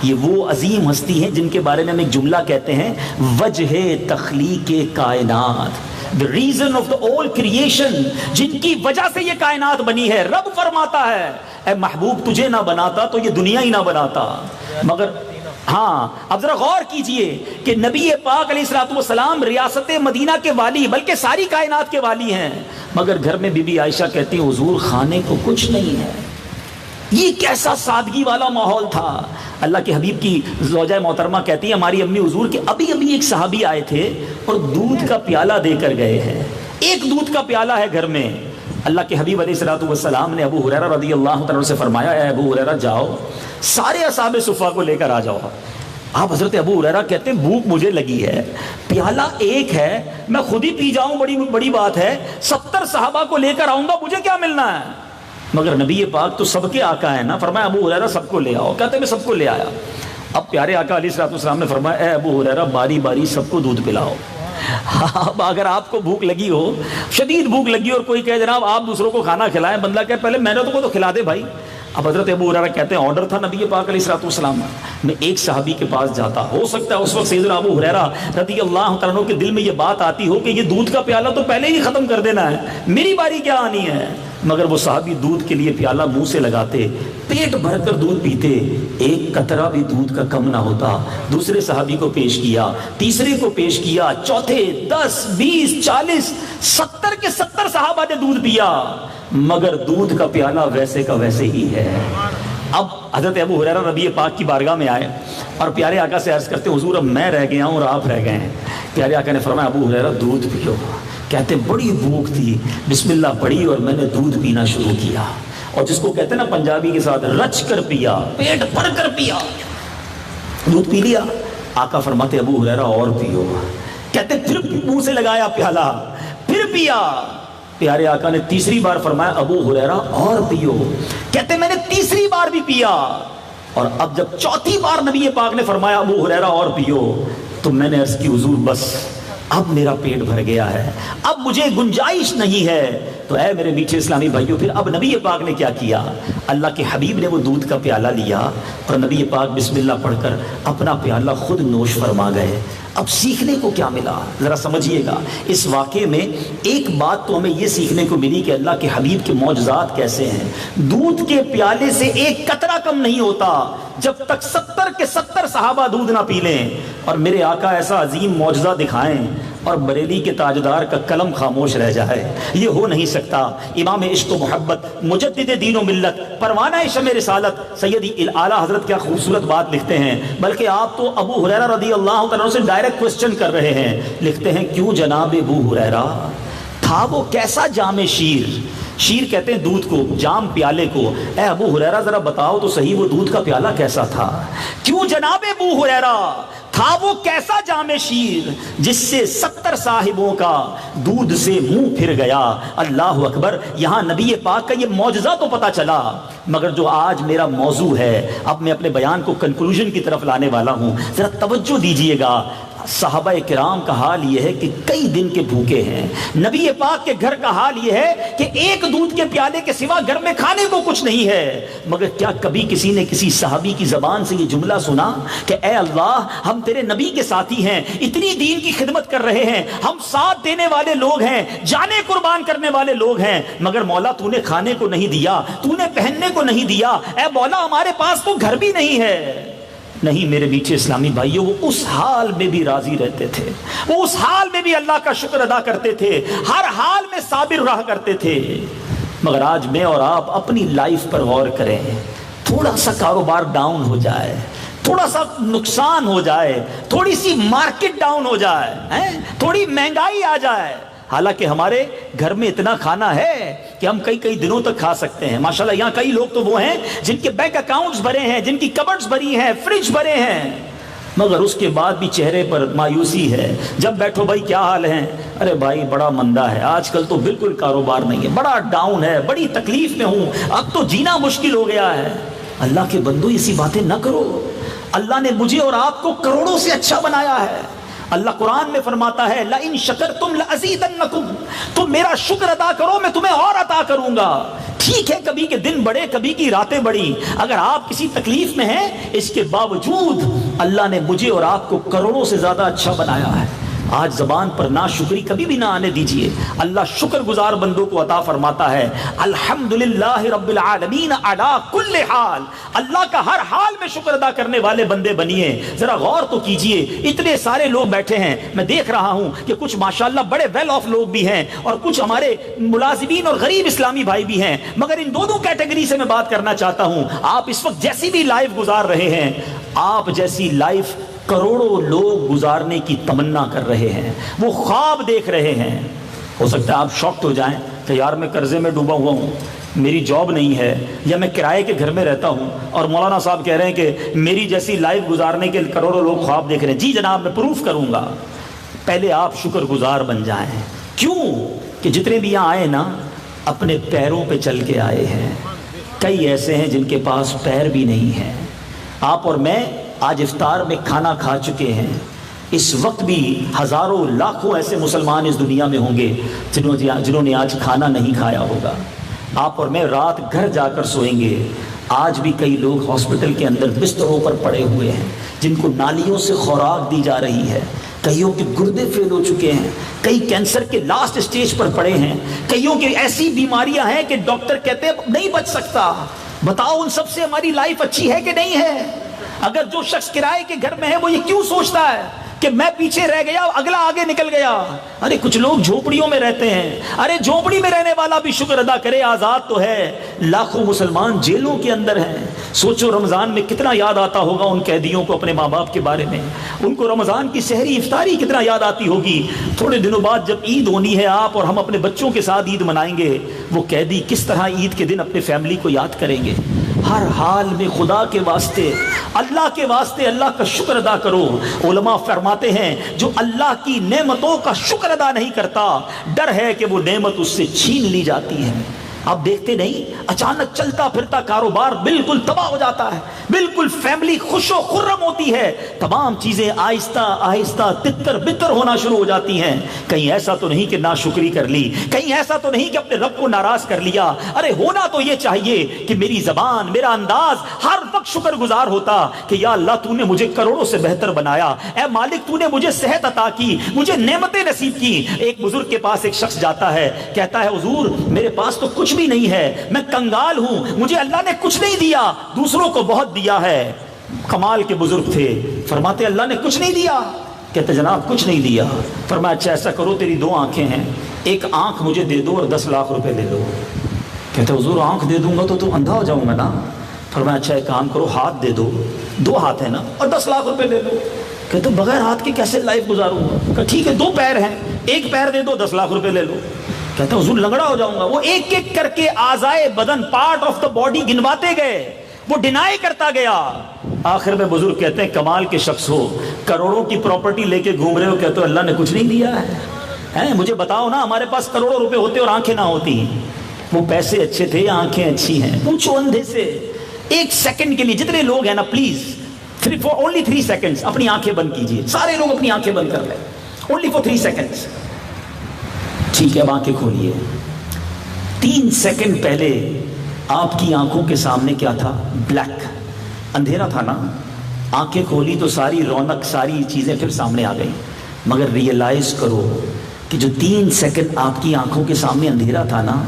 یہ وہ عظیم ہستی ہیں جن کے بارے میں ہم ایک جملہ کہتے ہیں, وجہ تخلیق کائنات, the reason of the all creation, جن کی وجہ سے یہ کائنات بنی ہے. رب فرماتا ہے اے محبوب تجھے نہ بناتا تو یہ دنیا ہی نہ بناتا. مگر ہاں, اب ذرا غور کیجئے کہ نبی پاک علیہ الصلوۃ والسلام ریاست مدینہ کے والی, بلکہ ساری کائنات کے والی ہیں, مگر گھر میں بی بی عائشہ کہتی ہیں حضور کھانے کو کچھ نہیں ہے. یہ کیسا سادگی والا ماحول تھا. اللہ کے حبیب کی زوجہ محترمہ کہتی ہے ہماری امی حضور کہ ابھی ایک صحابی آئے تھے اور دودھ کا پیالہ دے کر گئے ہیں. ایک دودھ کا پیالہ ہے گھر میں. اللہ کے حبیب علیہ الصلوۃ والسلام نے ابو ہریرہ رضی اللہ عنہ سے فرمایا, اے ابو ہریرہ جاؤ سارے اصحاب صفہ کو لے کر آ جاؤ. آپ حضرت ابو ہریرہ کہتے ہیں بھوک مجھے لگی ہے, پیالہ ایک ہے, میں خود ہی پی جاؤں بڑی بات ہے, 70 صحابہ کو لے کر آؤں گا, مجھے کیا ملنا ہے؟ مگر نبی پاک تو سب کے آقا ہے نا, فرمایا ابو ہریرہ سب کو لے آؤ. کہتے ہیں میں سب کو لے آیا. اب پیارے آقا علیہ الصلوۃ والسلام نے فرمایا, اے ابو ہریرہ باری باری سب کو دودھ پلاؤ. اب اگر آپ کو بھوک لگی ہو, شدید بھوک لگی اور کوئی کہے جناب آپ دوسروں کو کھانا کھلائیں, بندہ کہے پہلے میں نے تو کھلا دے بھائی. اب حضرت ابو ہریرہ کہتے ہیں آرڈر تھا نبی پاک علیہ الصلوۃ والسلام, میں ایک صحابی کے پاس جاتا, ہو سکتا ہے اس وقت سیدنا ابو ہریرہ رضی اللہ تعالیٰ عنہ کے دل میں یہ بات آتی ہو کہ یہ دودھ کا پیالہ تو پہلے ہی ختم کر دینا ہے, میری باری کیا آنی ہے. مگر وہ صحابی دودھ کے لیے پیالہ منہ سے لگاتے, پیٹ بھر کر دودھ پیتے, ایک قطرہ بھی دودھ کا کم نہ ہوتا. دوسرے صحابی کو پیش کیا, تیسرے کو پیش کیا, چوتھے 10 20 40 70 کے 70 صحابہ نے دودھ پیا, مگر دودھ کا پیالہ ویسے کا ویسے ہی ہے. اب حضرت ابو ہریرہ نبی پاک کی بارگاہ میں آئے اور پیارے آقا سے عرض کرتے حضور اب میں رہ گیا ہوں اور آپ رہ گئے ہیں. پیارے آقا نے فرمایا ابو ہریرہ دودھ پیو. کہتے بڑی بھوک تھی, بسم اللہ پڑھی اور میں نے دودھ پینا شروع کیا, اور جس کو کہتے ہیں نا پنجابی کے ساتھ رچ کر پیا, پیٹ بھر کر پیا, دودھ پی لیا. آقا فرماتے ابو ہریرہ اور پیو. کہتے پھر منہ سے لگایا پیالہ, پھر پیا. پیارے آقا نے تیسری بار فرمایا ابو ہریرہ اور پیو. کہتے میں نے تیسری بار بھی پیا, اور اب جب چوتھی بار نبی پاک نے فرمایا ابو ہریرہ اور پیو, تو میں نے عرض کی حضور بس اب میرا پیٹ بھر گیا ہے, اب مجھے گنجائش نہیں ہے. تو اے میرے میٹھے اسلامی بھائیوں, پھر اب نبی پاک نے کیا کیا, اللہ کے حبیب نے وہ دودھ کا پیالہ لیا اور نبی پاک بسم اللہ پڑھ کر اپنا پیالہ خود نوش فرما گئے. اب سیکھنے کو کیا ملا ذرا سمجھیے گا. اس واقعے میں ایک بات تو ہمیں یہ سیکھنے کو ملی کہ اللہ کے حبیب کے معجزات کیسے ہیں. دودھ کے پیالے سے ایک قطرہ کم نہیں ہوتا جب تک 70 کے 70 صحابہ دودھ نہ پی لیں. اور میرے آقا ایسا عظیم معجزہ دکھائیں اور بریلی کے تاجدار کا قلم خاموش رہ جائے, یہ ہو نہیں سکتا. امام عشق و محبت, مجدد دین و ملت, پروانہ شمع رسالت سیدی اعلیٰ حضرت کیا خوبصورت بات لکھتے ہیں. بلکہ آپ تو ابو ہریرہ رضی اللہ تعالیٰ سے ڈائریکٹ کوسچن کر رہے ہیں. لکھتے ہیں کیوں جناب ابو ہریرہ, تھا وہ کیسا جام شیر. شیر کہتے ہیں دودھ کو, جام پیالے کو. اے ابو ہریرہ ذرا بتاؤ تو صحیح وہ دودھ کا پیالہ کیسا تھا. کیوں جناب ابو ہریرہ, تھا وہ کیسا جام شیر جس سے 70 صاحبوں کا دودھ سے منہ پھر گیا. اللہ اکبر. یہاں نبی پاک کا یہ معجزہ تو پتا چلا, مگر جو آج میرا موضوع ہے, اب میں اپنے بیان کو کنکلوژن کی طرف لانے والا ہوں, ذرا توجہ دیجئے گا. صحابہ کرام کا حال یہ ہے کہ کئی دن کے بھوکے ہیں. نبی پاک کے گھر کا حال یہ ہے کہ ایک دودھ کے پیالے کے سوا گھر میں کھانے کو کچھ نہیں ہے. مگر کیا کبھی کسی نے کسی صحابی کی زبان سے یہ جملہ سنا کہ اے اللہ ہم تیرے نبی کے ساتھی ہیں, اتنی دین کی خدمت کر رہے ہیں, ہم ساتھ دینے والے لوگ ہیں, جانے قربان کرنے والے لوگ ہیں, مگر مولا تو نے کھانے کو نہیں دیا, تو نے پہننے کو نہیں دیا, اے مولا ہمارے پاس تو گھر بھی نہیں ہے. نہیں میرے میٹھے اسلامی بھائیوں, وہ اس حال میں بھی راضی رہتے تھے, وہ اس حال میں بھی اللہ کا شکر ادا کرتے تھے, ہر حال میں صابر رہا کرتے تھے. مگر آج میں اور آپ اپنی لائف پر غور کریں, تھوڑا سا کاروبار ڈاؤن ہو جائے, تھوڑا سا نقصان ہو جائے, تھوڑی سی مارکیٹ ڈاؤن ہو جائے, تھوڑی مہنگائی آ جائے, حالانکہ ہمارے گھر میں اتنا کھانا ہے کہ ہم کئی دنوں تک کھا سکتے ہیں. ماشاءاللہ یہاں کئی لوگ تو وہ ہیں جن کے بینک اکاؤنٹس بھرے ہیں, جن کی کبڈز بھری ہیں, فریج بھرے ہیں, مگر اس کے بعد بھی چہرے پر مایوسی ہے. جب بیٹھو بھائی کیا حال ہے, ارے بھائی بڑا مندہ ہے, آج کل تو بالکل کاروبار نہیں ہے, بڑا ڈاؤن ہے, بڑی تکلیف میں ہوں, اب تو جینا مشکل ہو گیا ہے. اللہ کے بندو ایسی باتیں نہ کرو. اللہ نے مجھے اور آپ کو کروڑوں سے اچھا بنایا ہے. اللہ قرآن میں فرماتا ہے لَإِن شَكَرْتُمْ لَأَزِيدَنَّكُمْ, تم میرا شکر ادا کرو میں تمہیں اور عطا کروں گا. ٹھیک ہے کبھی کے دن بڑے کبھی کی راتیں بڑی, اگر آپ کسی تکلیف میں ہیں اس کے باوجود اللہ نے مجھے اور آپ کو کروڑوں سے زیادہ اچھا بنایا ہے. آج زبان پر ناشکری کبھی بھی نہ آنے دیجئے. اللہ شکر گزار بندوں کو عطا فرماتا ہے. الحمدللہ رب العالمین علی کل حال, اللہ کا ہر حال میں شکر ادا کرنے والے بندے بنیے. ذرا غور تو کیجئے, اتنے سارے لوگ بیٹھے ہیں, میں دیکھ رہا ہوں کہ کچھ ماشاءاللہ بڑے ویل آف لوگ بھی ہیں اور کچھ ہمارے ملازمین اور غریب اسلامی بھائی بھی ہیں, مگر ان دونوں کیٹیگری سے میں بات کرنا چاہتا ہوں. آپ اس وقت جیسی بھی لائف گزار رہے ہیں, آپ جیسی لائف کروڑوں لوگ گزارنے کی تمنا کر رہے ہیں, وہ خواب دیکھ رہے ہیں. ہو سکتا ہے آپ شاکڈ ہو جائیں کہ یار میں قرضے میں ڈوبا ہوا ہوں, میری جاب نہیں ہے, یا میں کرائے کے گھر میں رہتا ہوں, اور مولانا صاحب کہہ رہے ہیں کہ میری جیسی لائف گزارنے کے کروڑوں لوگ خواب دیکھ رہے ہیں. جی جناب میں پروف کروں گا. پہلے آپ شکر گزار بن جائیں. کیوں کہ جتنے بھی یہاں آئے نا اپنے پیروں پہ چل کے آئے ہیں. کئی ایسے ہیں جن کے پاس پیر بھی نہیں ہیں. آپ اور میں آج افطار میں کھانا کھا چکے ہیں. اس وقت بھی ہزاروں لاکھوں ایسے مسلمان اس دنیا میں ہوں گے جنہوں نے آج کھانا نہیں کھایا ہوگا. آپ اور میں رات گھر جا کر سوئیں گے. آج بھی کئی لوگ ہاسپٹل کے اندر بستروں پر پڑے ہوئے ہیں جن کو نالیوں سے خوراک دی جا رہی ہے. کئیوں کے گردے فیل ہو چکے ہیں, کئی کینسر کے لاسٹ اسٹیج پر پڑے ہیں, کئیوں کی ایسی بیماریاں ہیں کہ ڈاکٹر کہتے ہیں نہیں بچ سکتا. بتاؤ ان سب سے ہماری لائف اچھی ہے کہ نہیں ہے؟ اگر جو شخص کرائے کے گھر میں ہے وہ یہ کیوں سوچتا ہے کہ میں پیچھے رہ گیا اگلا آگے نکل گیا؟ ارے کچھ لوگ جھوپڑیوں میں رہتے ہیں. ارے جھوپڑی میں رہنے والا بھی شکر ادا کرے, آزاد تو ہے. لاکھوں مسلمان جیلوں کے اندر ہیں. سوچو رمضان میں کتنا یاد آتا ہوگا ان قیدیوں کو اپنے ماں باپ کے بارے میں. ان کو رمضان کی سحری افطاری کتنا یاد آتی ہوگی. تھوڑے دنوں بعد جب عید ہونی ہے, آپ اور ہم اپنے بچوں کے ساتھ عید منائیں گے, وہ قیدی کس طرح عید کے دن اپنے فیملی کو یاد کریں گے. ہر حال میں خدا کے واسطے, اللہ کے واسطے اللہ کا شکر ادا کرو. علماء فرماتے ہیں جو اللہ کی نعمتوں کا شکر ادا نہیں کرتا, ڈر ہے کہ وہ نعمت اس سے چھین لی جاتی ہے. آپ دیکھتے نہیں اچانک چلتا پھرتا کاروبار بالکل تباہ ہو جاتا ہے, بالکل فیملی خوش و خرم ہوتی ہے, تمام چیزیں آہستہ آہستہ تتر بتر ہونا شروع ہو جاتی ہیں. کہیں ایسا تو نہیں کہ ناشکری کر لی, کہیں ایسا تو نہیں کہ اپنے رب کو ناراض کر لیا. ارے ہونا تو یہ چاہیے کہ میری زبان میرا انداز ہر وقت شکر گزار ہوتا کہ یا اللہ تو نے مجھے کروڑوں سے بہتر بنایا, اے مالک تو نے مجھے صحت عطا کی, مجھے نعمتیں نصیب کی. ایک بزرگ کے پاس ایک شخص جاتا ہے, کہتا ہے حضور میرے پاس تو کچھ بھی نہیں ہے, میں کنگال ہوں, مجھے اللہ نے کچھ نہیں دیا, دوسروں کو بہت دیا ہے. کمال کے بزرگ تھے, فرماتے اللہ نے کچھ نہیں دیا. کہتے جناب کچھ نہیں دیا. فرمایا اچھا ایسا کرو تیری 2 آنکھیں ہیں, ایک آنکھ مجھے دے دو اور 10 لاکھ روپے دے دو. کہتے حضور آنکھ دے دوں گا تو اندھا ہو جاؤں گا نا. فرمایا اچھا ایک کام کرو ہاتھ دے دو, 2 ہاتھ ہیں نا, اور 10 لاکھ روپے دے دو. کہتے بغیر ہاتھ کے کیسے لائف گزاروں گا؟ کہ ٹھیک ہے 2 پیر ہیں, ایک پیر دے دو 10 لاکھ روپے لے لو. کہتا حضور لنگڑا ہو جاؤں گا. وہ ایک ایک کر کے اعضائے بدن پارٹ آف دا باڈی گنواتے گئے, وہ ڈینائی کرتا گیا. آخر میں بزرگ کہتے ہیں کمال کے شخص ہو, کروڑوں کی پراپرٹی لے کے گھوم رہے ہو, کہتے ہو اللہ نے کچھ نہیں دیا ہے. مجھے بتاؤ نا ہمارے پاس کروڑوں روپے ہوتے اور آنکھیں نہ ہوتی, وہ پیسے اچھے تھے یا آنکھیں اچھی ہیں؟ پوچھو اندھے سے. 1 سیکنڈ کے لیے جتنے لوگ ہیں نا پلیز فار اونلی 3 سیکنڈز اپنی آنکھیں بند کیجیے. سارے لوگ اپنی آنکھیں بند کر لیں, اونلی فار 3 سیکنڈز. ٹھیک ہے اب آنکھیں کھولیے. 3 سیکنڈ پہلے آپ کی آنکھوں کے سامنے کیا تھا؟ بلیک, اندھیرا تھا نا. آنکھیں کھولی تو ساری رونق ساری چیزیں پھر سامنے آ گئی. مگر ریئلائز کرو کہ جو 3 سیکنڈ آپ کی آنکھوں کے سامنے اندھیرا تھا نا,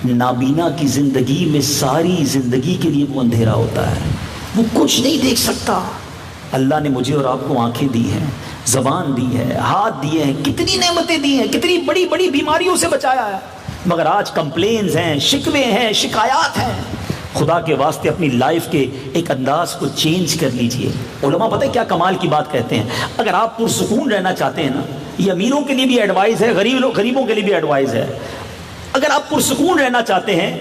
نابینا کی زندگی میں ساری زندگی کے لیے وہ اندھیرا ہوتا ہے. وہ کچھ نہیں دیکھ سکتا. اللہ نے مجھے اور آپ کو آنکھیں دی ہیں, زبان دی ہے, ہاتھ دیے ہیں, کتنی نعمتیں دی ہیں, کتنی بڑی بڑی بیماریوں سے بچایا ہے. مگر آج کمپلینز ہیں, شکوے ہیں, شکایات ہیں. خدا کے واسطے اپنی لائف کے ایک انداز کو چینج کر لیجئے. علماء پتہ ہے کیا کمال کی بات کہتے ہیں؟ اگر آپ پرسکون رہنا چاہتے ہیں نا, یہ امیروں کے لیے بھی ایڈوائز ہے, غریبوں کے لیے بھی ایڈوائز ہے. اگر آپ پرسکون رہنا چاہتے ہیں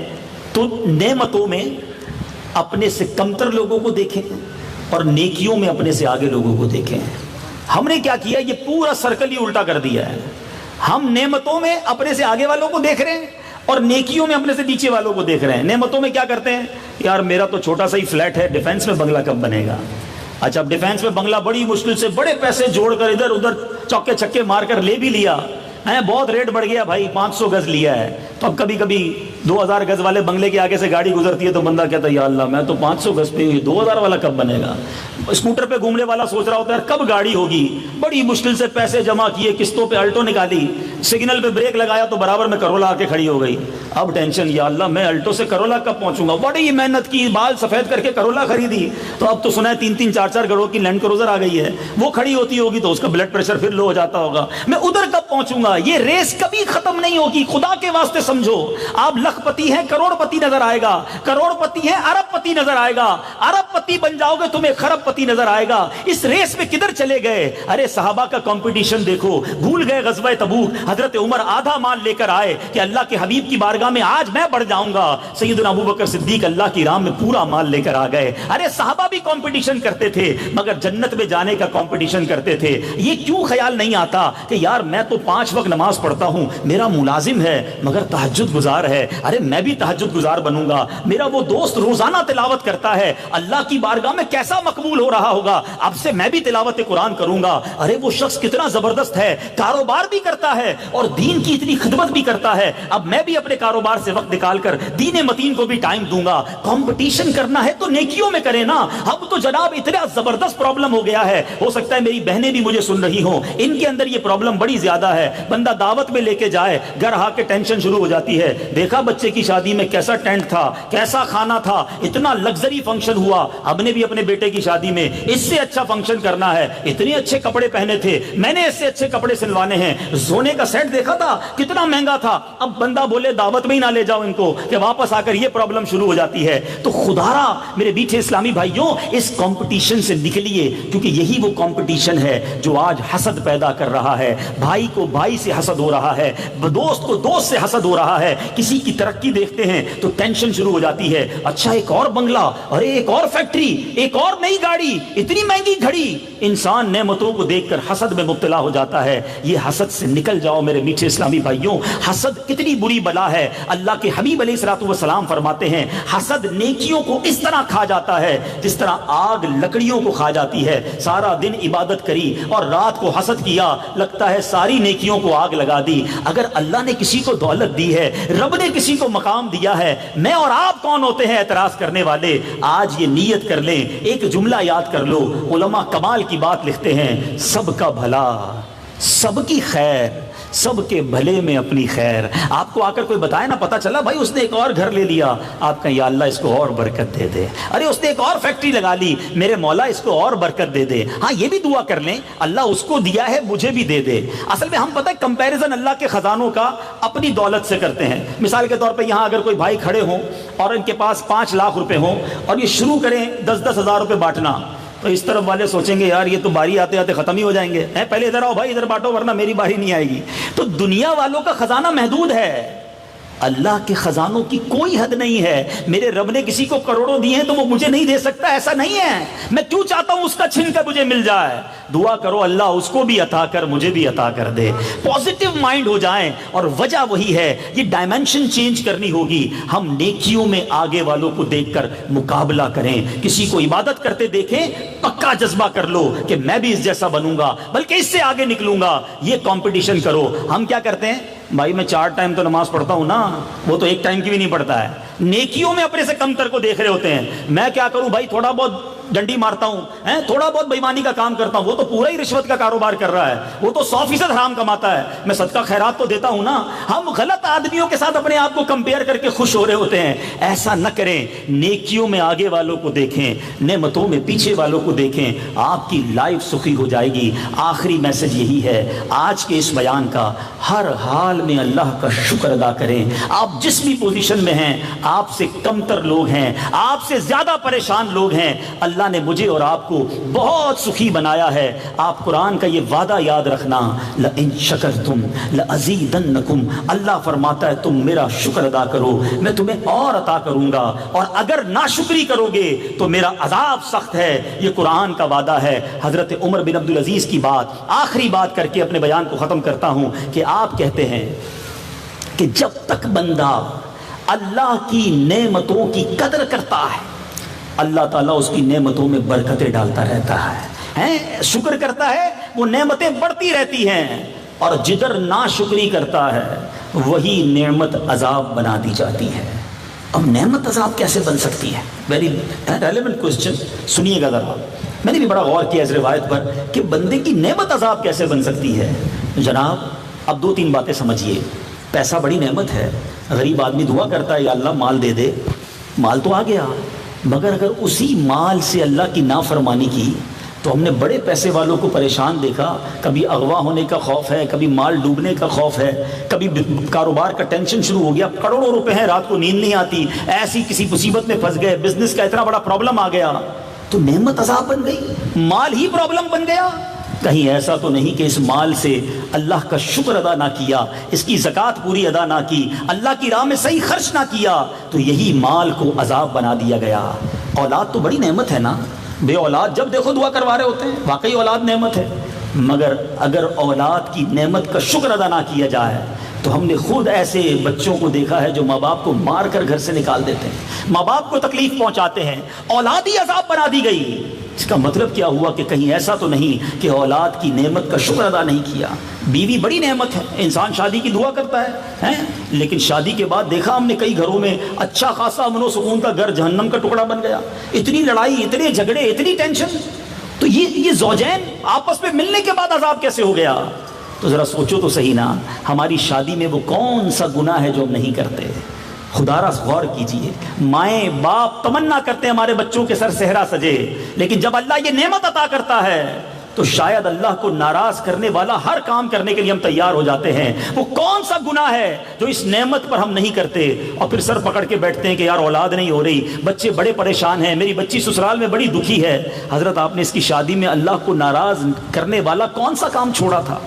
تو نعمتوں میں اپنے سے کمتر لوگوں کو دیکھیں, اور نیکیوں میں اپنے سے آگے لوگوں کو دیکھیں. ہم نے کیا کیا؟ یہ پورا سرکل ہی الٹا کر دیا ہے. ہم نعمتوں میں اپنے سے آگے والوں کو دیکھ رہے ہیں اور نیکیوں میں اپنے سے نیچے والوں کو دیکھ رہے ہیں. نعمتوں میں کیا کرتے ہیں؟ یار میرا تو چھوٹا سا ہی فلیٹ ہے, ڈیفینس میں بنگلہ کب بنے گا؟ اچھا اب ڈیفینس میں بنگلہ بڑی مشکل سے بڑے پیسے جوڑ کر ادھر ادھر چوکے چھکے مار کر لے بھی لیا, بہت ریٹ بڑھ گیا بھائی, 500 گز لیا ہے. تو اب کبھی کبھی 2000 گز والے بنگلے کے آگے سے گاڑی گزرتی ہے تو بندہ کہتا ہے یا اللہ میں تو 500 گز پہ, 2000 والا کب بنے گا؟ اسکوٹر پہ گھومنے والا سوچ رہا ہوتا ہے کب گاڑی ہوگی. بڑی مشکل سے پیسے جمع کیے, قسطوں پہ الٹو نکالی, سگنل پہ بریک لگایا تو برابر میں کرولا آ کے کھڑی ہو گئی. اب ٹینشن, یا اللہ میں الٹو سے کرولا کب پہنچوں گا؟ بڑی محنت کی, بال سفید کر کے کرولا خریدی, تو اب تو سنا ہے 3-3 4-4 کروڑ کی لینڈ کروزر آ گئی ہے, وہ کھڑی ہوتی ہوگی تو اس کا بلڈ پریشر پھر لو ہو جاتا ہوگا. میں ادھر کب پہنچوں گا؟ یہ ریس کبھی ختم نہیں ہوگی. خدا کے واسطے سمجھو, آپ لکھ پتی ہیں کروڑ پتی نظر آئے گا, کروڑ پتی ہیں ارب پتی نظر آئے گا, ارب پتی بن جاؤ گے تمہیں خرب پتی نظر آئے گا. اس ریس میں کدھر چلے گئے؟ ارے صحابہ کا کمپٹیشن دیکھو, بھول گئے غزوہ تبوک. حضرت عمر آدھا مال لے کر آئے کہ اللہ کے حبیب کی بارگاہ میں آج میں بڑھ جاؤں گا. سیدنا ابوبکر صدیق اللہ کی راہ میں پورا مال لے کر آ گئے. ارے صحابہ بھی کمپٹیشن کرتے تھے مگر جنت میں جانے کا کمپٹیشن کرتے تھے. یہ کیوں خیال نہیں آتا کہ یار میں تو 5 وقت نماز پڑھتا ہوں, میرا ملازم ہے مگر تہجد گزار ہے, ارے میں بھی تہجد گزار بنوں گا. میرا وہ دوست روزانہ تلاوت کرتا ہے, اللہ کی بارگاہ میں کیسا مقبول ہو رہا ہوگا, اب سے میں بھی تلاوت قرآن کروں گا. ارے وہ شخص کتنا زبردست ہے, کاروبار بھی کرتا ہے اور دین کی اتنی خدمت بھی کرتا ہے, اب میں بھی اپنے کاروبار سے وقت نکال کر دین متین کو بھی ٹائم دوں گا. کمپٹیشن کرنا ہے تو نیکیوں میں کرے نا. اب تو جناب اتنا زبردست پرابلم ہو گیا ہے, ہو سکتا ہے میری بہنیں بھی مجھے سن رہی ہوں, ان کے اندر یہ پرابلم بڑی زیادہ ہے. بندہ دعوت میں لے کے جائے, گھر آ کے ٹینشن شروع ہو جاتی ہے. دیکھا بچے کی شادی میں کیسا ٹینٹ تھا, کیسا کھانا تھا, اتنا لگژری فنکشن ہوا. اب نے بھی اپنے بیٹے کی شادی میں اس سے اچھا فنکشن کرنا ہے, اتنے اچھے کپڑے پہنے تھے, میں نے اس سے اچھے کپڑے سلوانے ہیں. سونے کا سیٹ دیکھا تھا کتنا مہنگا تھا. اب بندہ بولے دعوت میں ہی نہ لے جاؤ ان کو, کہ واپس آ کر یہ پرابلم شروع ہو جاتی ہے. تو خدارا میرے میٹھے اسلامی بھائیوں, اس کمپٹیشن سے نکلیے, کیونکہ یہی وہ کمپٹیشن ہے جو آج حسد پیدا کر رہا ہے. بھائی کو بھائی سے حسد ہو رہا ہے, دوست کو دوست سے حسد ہو رہا ہے. کسی کی ترقی دیکھتے ہیں تو ٹینشن شروع ہو جاتی ہے, اچھا ایک اور بنگلہ, ارے ایک اور فیکٹری, ایک اور نئی گاڑی, اتنی مہنگی گھڑی. انسان نعمتوں کو دیکھ کر حسد میں مبتلا ہو جاتا ہے. یہ حسد سے نکل جاؤ میرے میٹھے اسلامی بھائیوں. حسد کتنی بری بلا ہے. اللہ کے حبیب علیہ الصلوۃ والسلام فرماتے ہیں حسد نیکیوں کو اس طرح کھا جاتا ہے جس طرح آگ لکڑیوں کو کھا جاتی ہے. سارا دن عبادت کری اور رات کو حسد کیا, لگتا ہے ساری نیکیوں کو آگ لگا دی. اگر اللہ نے کسی کو دولت دی ہے, رب نے کسی کو مقام دیا ہے, میں اور آپ کون ہوتے ہیں اعتراض کرنے والے؟ آج یہ نیت کر لیں, ایک جملہ یاد کر لو. علماء کمال کی بات لکھتے ہیں, سب کا بھلا, سب کی خیر, سب کے بھلے میں اپنی خیر. آپ کو آ کر کوئی بتائے نا, پتا چلا بھائی اس نے ایک اور گھر لے لیا, آپ کہیں یا اللہ اس کو اور برکت دے دے. ارے اس نے ایک اور فیکٹری لگا لی, میرے مولا اس کو اور برکت دے دے. ہاں یہ بھی دعا کر لیں, اللہ اس کو دیا ہے مجھے بھی دے دے. اصل میں ہم پتہ ہے کمپیریزن اللہ کے خزانوں کا اپنی دولت سے کرتے ہیں. مثال کے طور پہ یہاں اگر کوئی بھائی کھڑے ہوں اور ان کے پاس 5 لاکھ روپے ہوں اور یہ شروع کریں 10-10 ہزار روپے بانٹنا, تو اس طرف والے سوچیں گے یار یہ تو باری آتے آتے ختم ہی ہو جائیں گے, پہلے ادھر آؤ بھائی ادھر بانٹو ورنہ میری باری نہیں آئے گی. تو دنیا والوں کا خزانہ محدود ہے, اللہ کے خزانوں کی کوئی حد نہیں ہے. میرے رب نے کسی کو کروڑوں دیے ہیں تو وہ مجھے نہیں دے سکتا, ایسا نہیں ہے. میں کیوں چاہتا ہوں اس کا چھن کر مجھے مل جائے. دعا کرو اللہ اس کو بھی عطا کر, مجھے بھی عطا کر دے. پازیٹیو مائنڈ ہو جائیں. اور وجہ وہی ہے, یہ ڈائمنشن چینج کرنی ہوگی. ہم نیکیوں میں آگے والوں کو دیکھ کر مقابلہ کریں. کسی کو عبادت کرتے دیکھیں, پکا جذبہ کر لو کہ میں بھی اس جیسا بنوں گا, بلکہ اس سے آگے نکلوں گا. یہ کمپٹیشن کرو. ہم کیا کرتے ہیں بھائی, میں 4 ٹائم تو نماز پڑھتا ہوں نا, وہ تو 1 ٹائم کی بھی نہیں پڑھتا ہے. نیکیوں میں اپنے سے کم تر کو دیکھ رہے ہوتے ہیں. میں کیا کروں بھائی, تھوڑا بہت ڈنڈی مارتا ہوں, تھوڑا بہت بےمانی کا کام کرتا ہوں, وہ تو پورا ہی رشوت کا کاروبار کر رہا ہے, وہ تو 100% حرام کماتا ہے. میں صدقہ خیرات تو دیتا ہوں نا. ہم غلط آدمیوں کے ساتھ اپنے آپ کو کمپیئر کر کے خوش ہو رہے ہوتے ہیں. ایسا نہ کریں. نیکیوں میں آگے والوں کو دیکھیں, نعمتوں میں پیچھے والوں کو دیکھیں, آپ کی لائف سخی ہو جائے گی. آخری میسج یہی ہے آج کے اس بیان کا, ہر حال میں اللہ کا شکر ادا کریں. آپ جس بھی پوزیشن میں ہیں, آپ سے کم تر لوگ ہیں, آپ سے زیادہ پریشان لوگ ہیں, اللہ اللہ نے مجھے اور آپ کو بہت سخی بنایا ہے۔ آپ قرآن کا یہ وعدہ یاد رکھنا، لَإِن شَكَرْتُمْ لَأَزِيدَنَّكُمْ، اللہ فرماتا ہے تم میرا شکر ادا کرو میں تمہیں اور عطا کروں گا، اور اگر ناشکری کرو گے تو میرا عذاب سخت ہے۔ یہ قرآن کا وعدہ ہے۔ حضرت عمر بن عبدالعزیز کی بات آخری بات کر کے اپنے بیان کو ختم کرتا ہوں کہ آپ کہتے ہیں کہ جب تک بندہ اللہ کی نعمتوں کی قدر کرتا ہے اللہ تعالیٰ اس کی نعمتوں میں برکتیں ڈالتا رہتا ہے، شکر کرتا ہے وہ نعمتیں بڑھتی رہتی ہیں، اور جدھر ناشکری کرتا ہے وہی نعمت عذاب بنا دی جاتی ہے۔ اب نعمت عذاب کیسے بن سکتی ہے؟ ویری ریلیونٹ کوسچن، سنیے گا ذرا۔ میں نے بھی بڑا غور کیا اس روایت پر کہ بندے کی نعمت عذاب کیسے بن سکتی ہے۔ جناب اب دو تین باتیں سمجھیے۔ پیسہ بڑی نعمت ہے، غریب آدمی دعا کرتا ہے یا اللہ مال دے دے، مال تو آ گیا، مگر اگر اسی مال سے اللہ کی نافرمانی کی تو ہم نے بڑے پیسے والوں کو پریشان دیکھا، کبھی اغوا ہونے کا خوف ہے، کبھی مال ڈوبنے کا خوف ہے، کبھی کاروبار کا ٹینشن شروع ہو گیا، کروڑوں روپے ہیں رات کو نیند نہیں آتی، ایسی کسی مصیبت میں پھنس گئے، بزنس کا اتنا بڑا پرابلم آ گیا، تو نعمت عذاب بن گئی، مال ہی پرابلم بن گیا۔ کہیں ایسا تو نہیں کہ اس مال سے اللہ کا شکر ادا نہ کیا، اس کی زکوٰۃ پوری ادا نہ کی، اللہ کی راہ میں صحیح خرچ نہ کیا، تو یہی مال کو عذاب بنا دیا گیا۔ اولاد تو بڑی نعمت ہے نا، بے اولاد جب دیکھو دعا کروا رہے ہوتے ہیں، واقعی اولاد نعمت ہے، مگر اگر اولاد کی نعمت کا شکر ادا نہ کیا جائے تو ہم نے خود ایسے بچوں کو دیکھا ہے جو ماں باپ کو مار کر گھر سے نکال دیتے ہیں، ماں باپ کو تکلیف پہنچاتے ہیں، اولاد ہی عذاب بنا دی گئی۔ اس کا مطلب کیا ہوا کہ کہیں ایسا تو نہیں کہ اولاد کی نعمت کا شکر ادا نہیں کیا۔ بیوی بڑی نعمت ہے، انسان شادی کی دعا کرتا ہے، لیکن شادی کے بعد دیکھا ہم نے کئی گھروں میں اچھا خاصا امن و سکون کا گھر جہنم کا ٹکڑا بن گیا، اتنی لڑائی، اتنے جھگڑے، اتنی ٹینشن۔ تو یہ زوجین آپس میں ملنے کے بعد عذاب کیسے ہو گیا؟ تو ذرا سوچو تو صحیح نا، ہماری شادی میں وہ کون سا گناہ ہے جو ہم نہیں کرتے؟ خدا را غور کیجئے، مائیں باپ تمنا کرتے ہیں ہمارے بچوں کے سر صحرا سجے، لیکن جب اللہ یہ نعمت عطا کرتا ہے تو شاید اللہ کو ناراض کرنے والا ہر کام کرنے کے لیے ہم تیار ہو جاتے ہیں۔ وہ کون سا گناہ ہے جو اس نعمت پر ہم نہیں کرتے اور پھر سر پکڑ کے بیٹھتے ہیں کہ یار اولاد نہیں ہو رہی، بچے بڑے پریشان ہیں، میری بچی سسرال میں بڑی دکھی ہے۔ حضرت آپ نے اس کی شادی میں اللہ کو ناراض کرنے والا کون سا کام چھوڑا تھا؟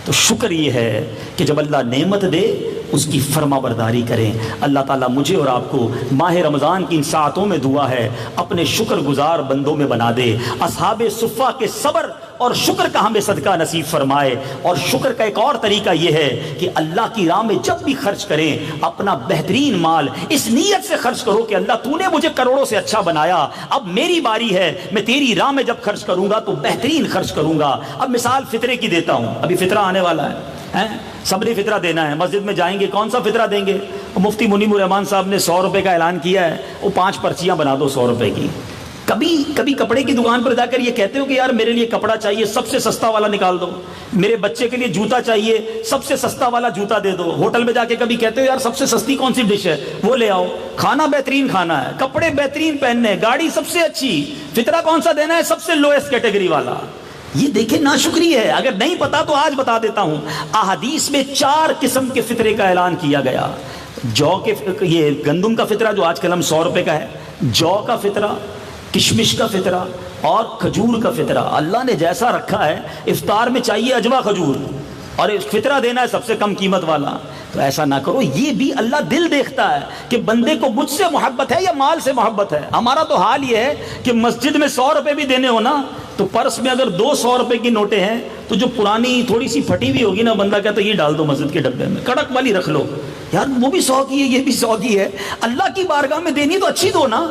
تو شکر یہ ہے کہ جب اللہ نعمت دے اس کی فرما برداری کریں۔ اللہ تعالیٰ مجھے اور آپ کو ماہ رمضان کی ان ساعتوں میں دعا ہے اپنے شکر گزار بندوں میں بنا دے، اصحاب صفہ کے صبر اور شکر کا ہمیں صدقہ نصیب فرمائے۔ اور شکر کا ایک اور طریقہ یہ ہے کہ اللہ کی راہ میں جب بھی خرچ کریں اپنا بہترین مال اس نیت سے خرچ کرو کہ اللہ تو نے مجھے کروڑوں سے اچھا بنایا، اب میری باری ہے، میں تیری راہ میں جب خرچ کروں گا تو بہترین خرچ کروں گا۔ اب مثال فطرے کی دیتا ہوں، ابھی فطرہ آنے والا ہے، سب نے فطرہ دینا ہے، مسجد میں جائیں گے کون سا فطرہ دیں گے؟ مفتی منیم الرحمان صاحب نے 100 روپے کا اعلان کیا ہے، وہ 5 پرچیاں بنا دو 100 روپے کی۔ کبھی کپڑے کی دکان پر جا کر یہ کہتے ہو کہ یار میرے لیے کپڑا چاہیے، سب سے سستا والا نکال دو، میرے بچے کے لیے جوتا چاہیے، سب سے سستا والا جوتا دے دو۔ ہوٹل میں جا کے کبھی کہتے ہو یار سب سے سستی کون سی ڈش ہے وہ لے آؤ، کھانا بہترین کھانا ہے، کپڑے بہترین پہننے، گاڑی سب سے اچھی، فطرہ کون سا دینا ہے؟ سب سے لوئسٹ کیٹیگری والا۔ یہ دیکھیں ناشکری ہے، اگر نہیں پتا تو آج بتا دیتا ہوں۔ احادیث میں 4 قسم کے فطرے کا اعلان کیا گیا۔ جو کے یہ گندم کا فطرہ جو آج کل ہم 100 روپے کا ہے، جو کا فطرہ، کشمش کا فطرہ اور کھجور کا فطرہ۔ اللہ نے جیسا رکھا ہے، افطار میں چاہیے اجوا کھجور اور فطرہ دینا ہے سب سے کم قیمت والا، تو ایسا نہ کرو۔ یہ بھی اللہ دل دیکھتا ہے کہ بندے کو مجھ سے محبت ہے یا مال سے محبت ہے۔ ہمارا تو حال یہ ہے کہ مسجد میں 100 روپے بھی دینے ہو نا تو پرس میں اگر 200 روپے کی نوٹیں ہیں تو جو پرانی تھوڑی سی پھٹی ہوئی ہوگی نا، بندہ کہتا ہے یہ ڈال دو مسجد کے ڈبے میں، کڑک والی رکھ لو یار، وہ بھی 100 کی ہے یہ بھی 100 کی ہے، اللہ کی بارگاہ میں دینی تو اچھی دو نا۔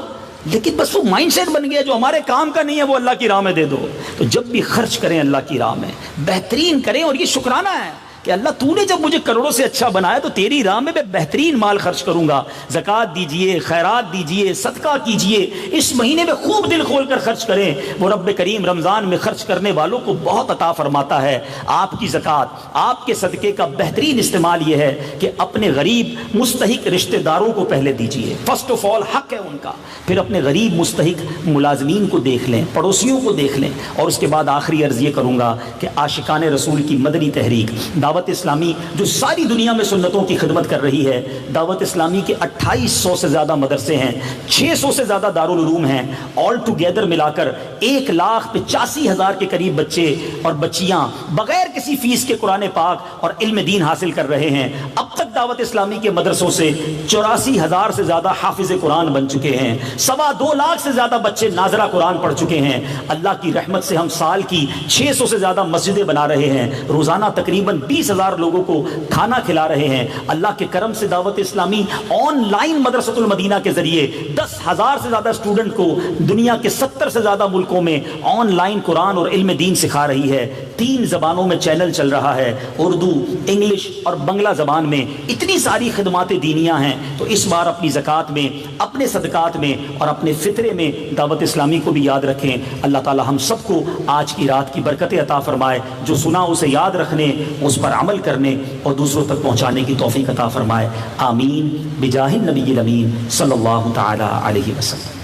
لیکن بس وہ مائنڈ سیٹ بن گیا جو ہمارے کام کا نہیں ہے وہ اللہ کی راہ میں دے دو۔ تو جب بھی خرچ کریں اللہ کی راہ میں بہترین کریں، اور یہ شکرانہ ہے کہ اللہ تو نے جب مجھے کروڑوں سے اچھا بنایا تو تیری راہ میں بہترین مال خرچ کروں گا۔ زکوٰۃ دیجئے، خیرات دیجئے، صدقہ کیجئے، اس مہینے میں خوب دل کھول کر خرچ کریں۔ وہ رب کریم رمضان میں خرچ کرنے والوں کو بہت عطا فرماتا ہے۔ آپ کی زکوٰۃ، آپ کے صدقے کا بہترین استعمال یہ ہے کہ اپنے غریب مستحق رشتہ داروں کو پہلے دیجئے، فرسٹ آف آل حق ہے ان کا، پھر اپنے غریب مستحق ملازمین کو دیکھ لیں، پڑوسیوں کو دیکھ لیں، اور اس کے بعد آخری عرض یہ کروں گا کہ عاشقان رسول کی مدنی تحریک دعوت اسلامی جو ساری دنیا میں سنتوں کی خدمت کر رہی ہے، دعوت اسلامی کے 2800 سے زیادہ مدرسے ہیں، 600 سے زیادہ دارالعلوم ہیں، آل ٹوگیدر ملا کر 1,85,000 کے قریب بچے اور بچیاں بغیر کسی فیس کے قرآن پاک اور علم دین حاصل کر رہے ہیں۔ اب تک دعوت اسلامی کے مدرسوں سے 84,000 سے زیادہ حافظ قرآن بن چکے ہیں، 2.25 لاکھ سے زیادہ بچے ناظرہ قرآن پڑھ چکے ہیں۔ اللہ کی رحمت سے ہم سال کی 600 سے زیادہ مسجدیں بنا رہے ہیں، روزانہ تقریباً 20,000 لوگوں کو کھانا کھلا رہے ہیں۔ اللہ کے کرم سے دعوت اسلامی آن لائن مدرسۃ المدینہ کے ذریعے 10,000 سے زیادہ اسٹوڈنٹ کو دنیا کے 70 سے زیادہ ملکوں میں آن لائن قرآن اور علم دین سکھا رہی ہے۔ 3 زبانوں میں چینل چل رہا ہے، اردو، انگلش اور بنگلہ زبان میں۔ اتنی ساری خدمات دینیاں ہیں، تو اس بار اپنی زکوٰۃ میں، اپنے صدقات میں اور اپنے فطرے میں دعوت اسلامی کو بھی یاد رکھیں۔ اللہ تعالی ہم سب کو آج کی رات کی برکتیں عطا فرمائے، جو سنا اسے یاد رکھنے، اس پر عمل کرنے اور دوسروں تک پہنچانے کی توفیق عطا فرمائے۔ آمین بجاہ النبی الامین صلی اللہ تعالی علیہ وسلم۔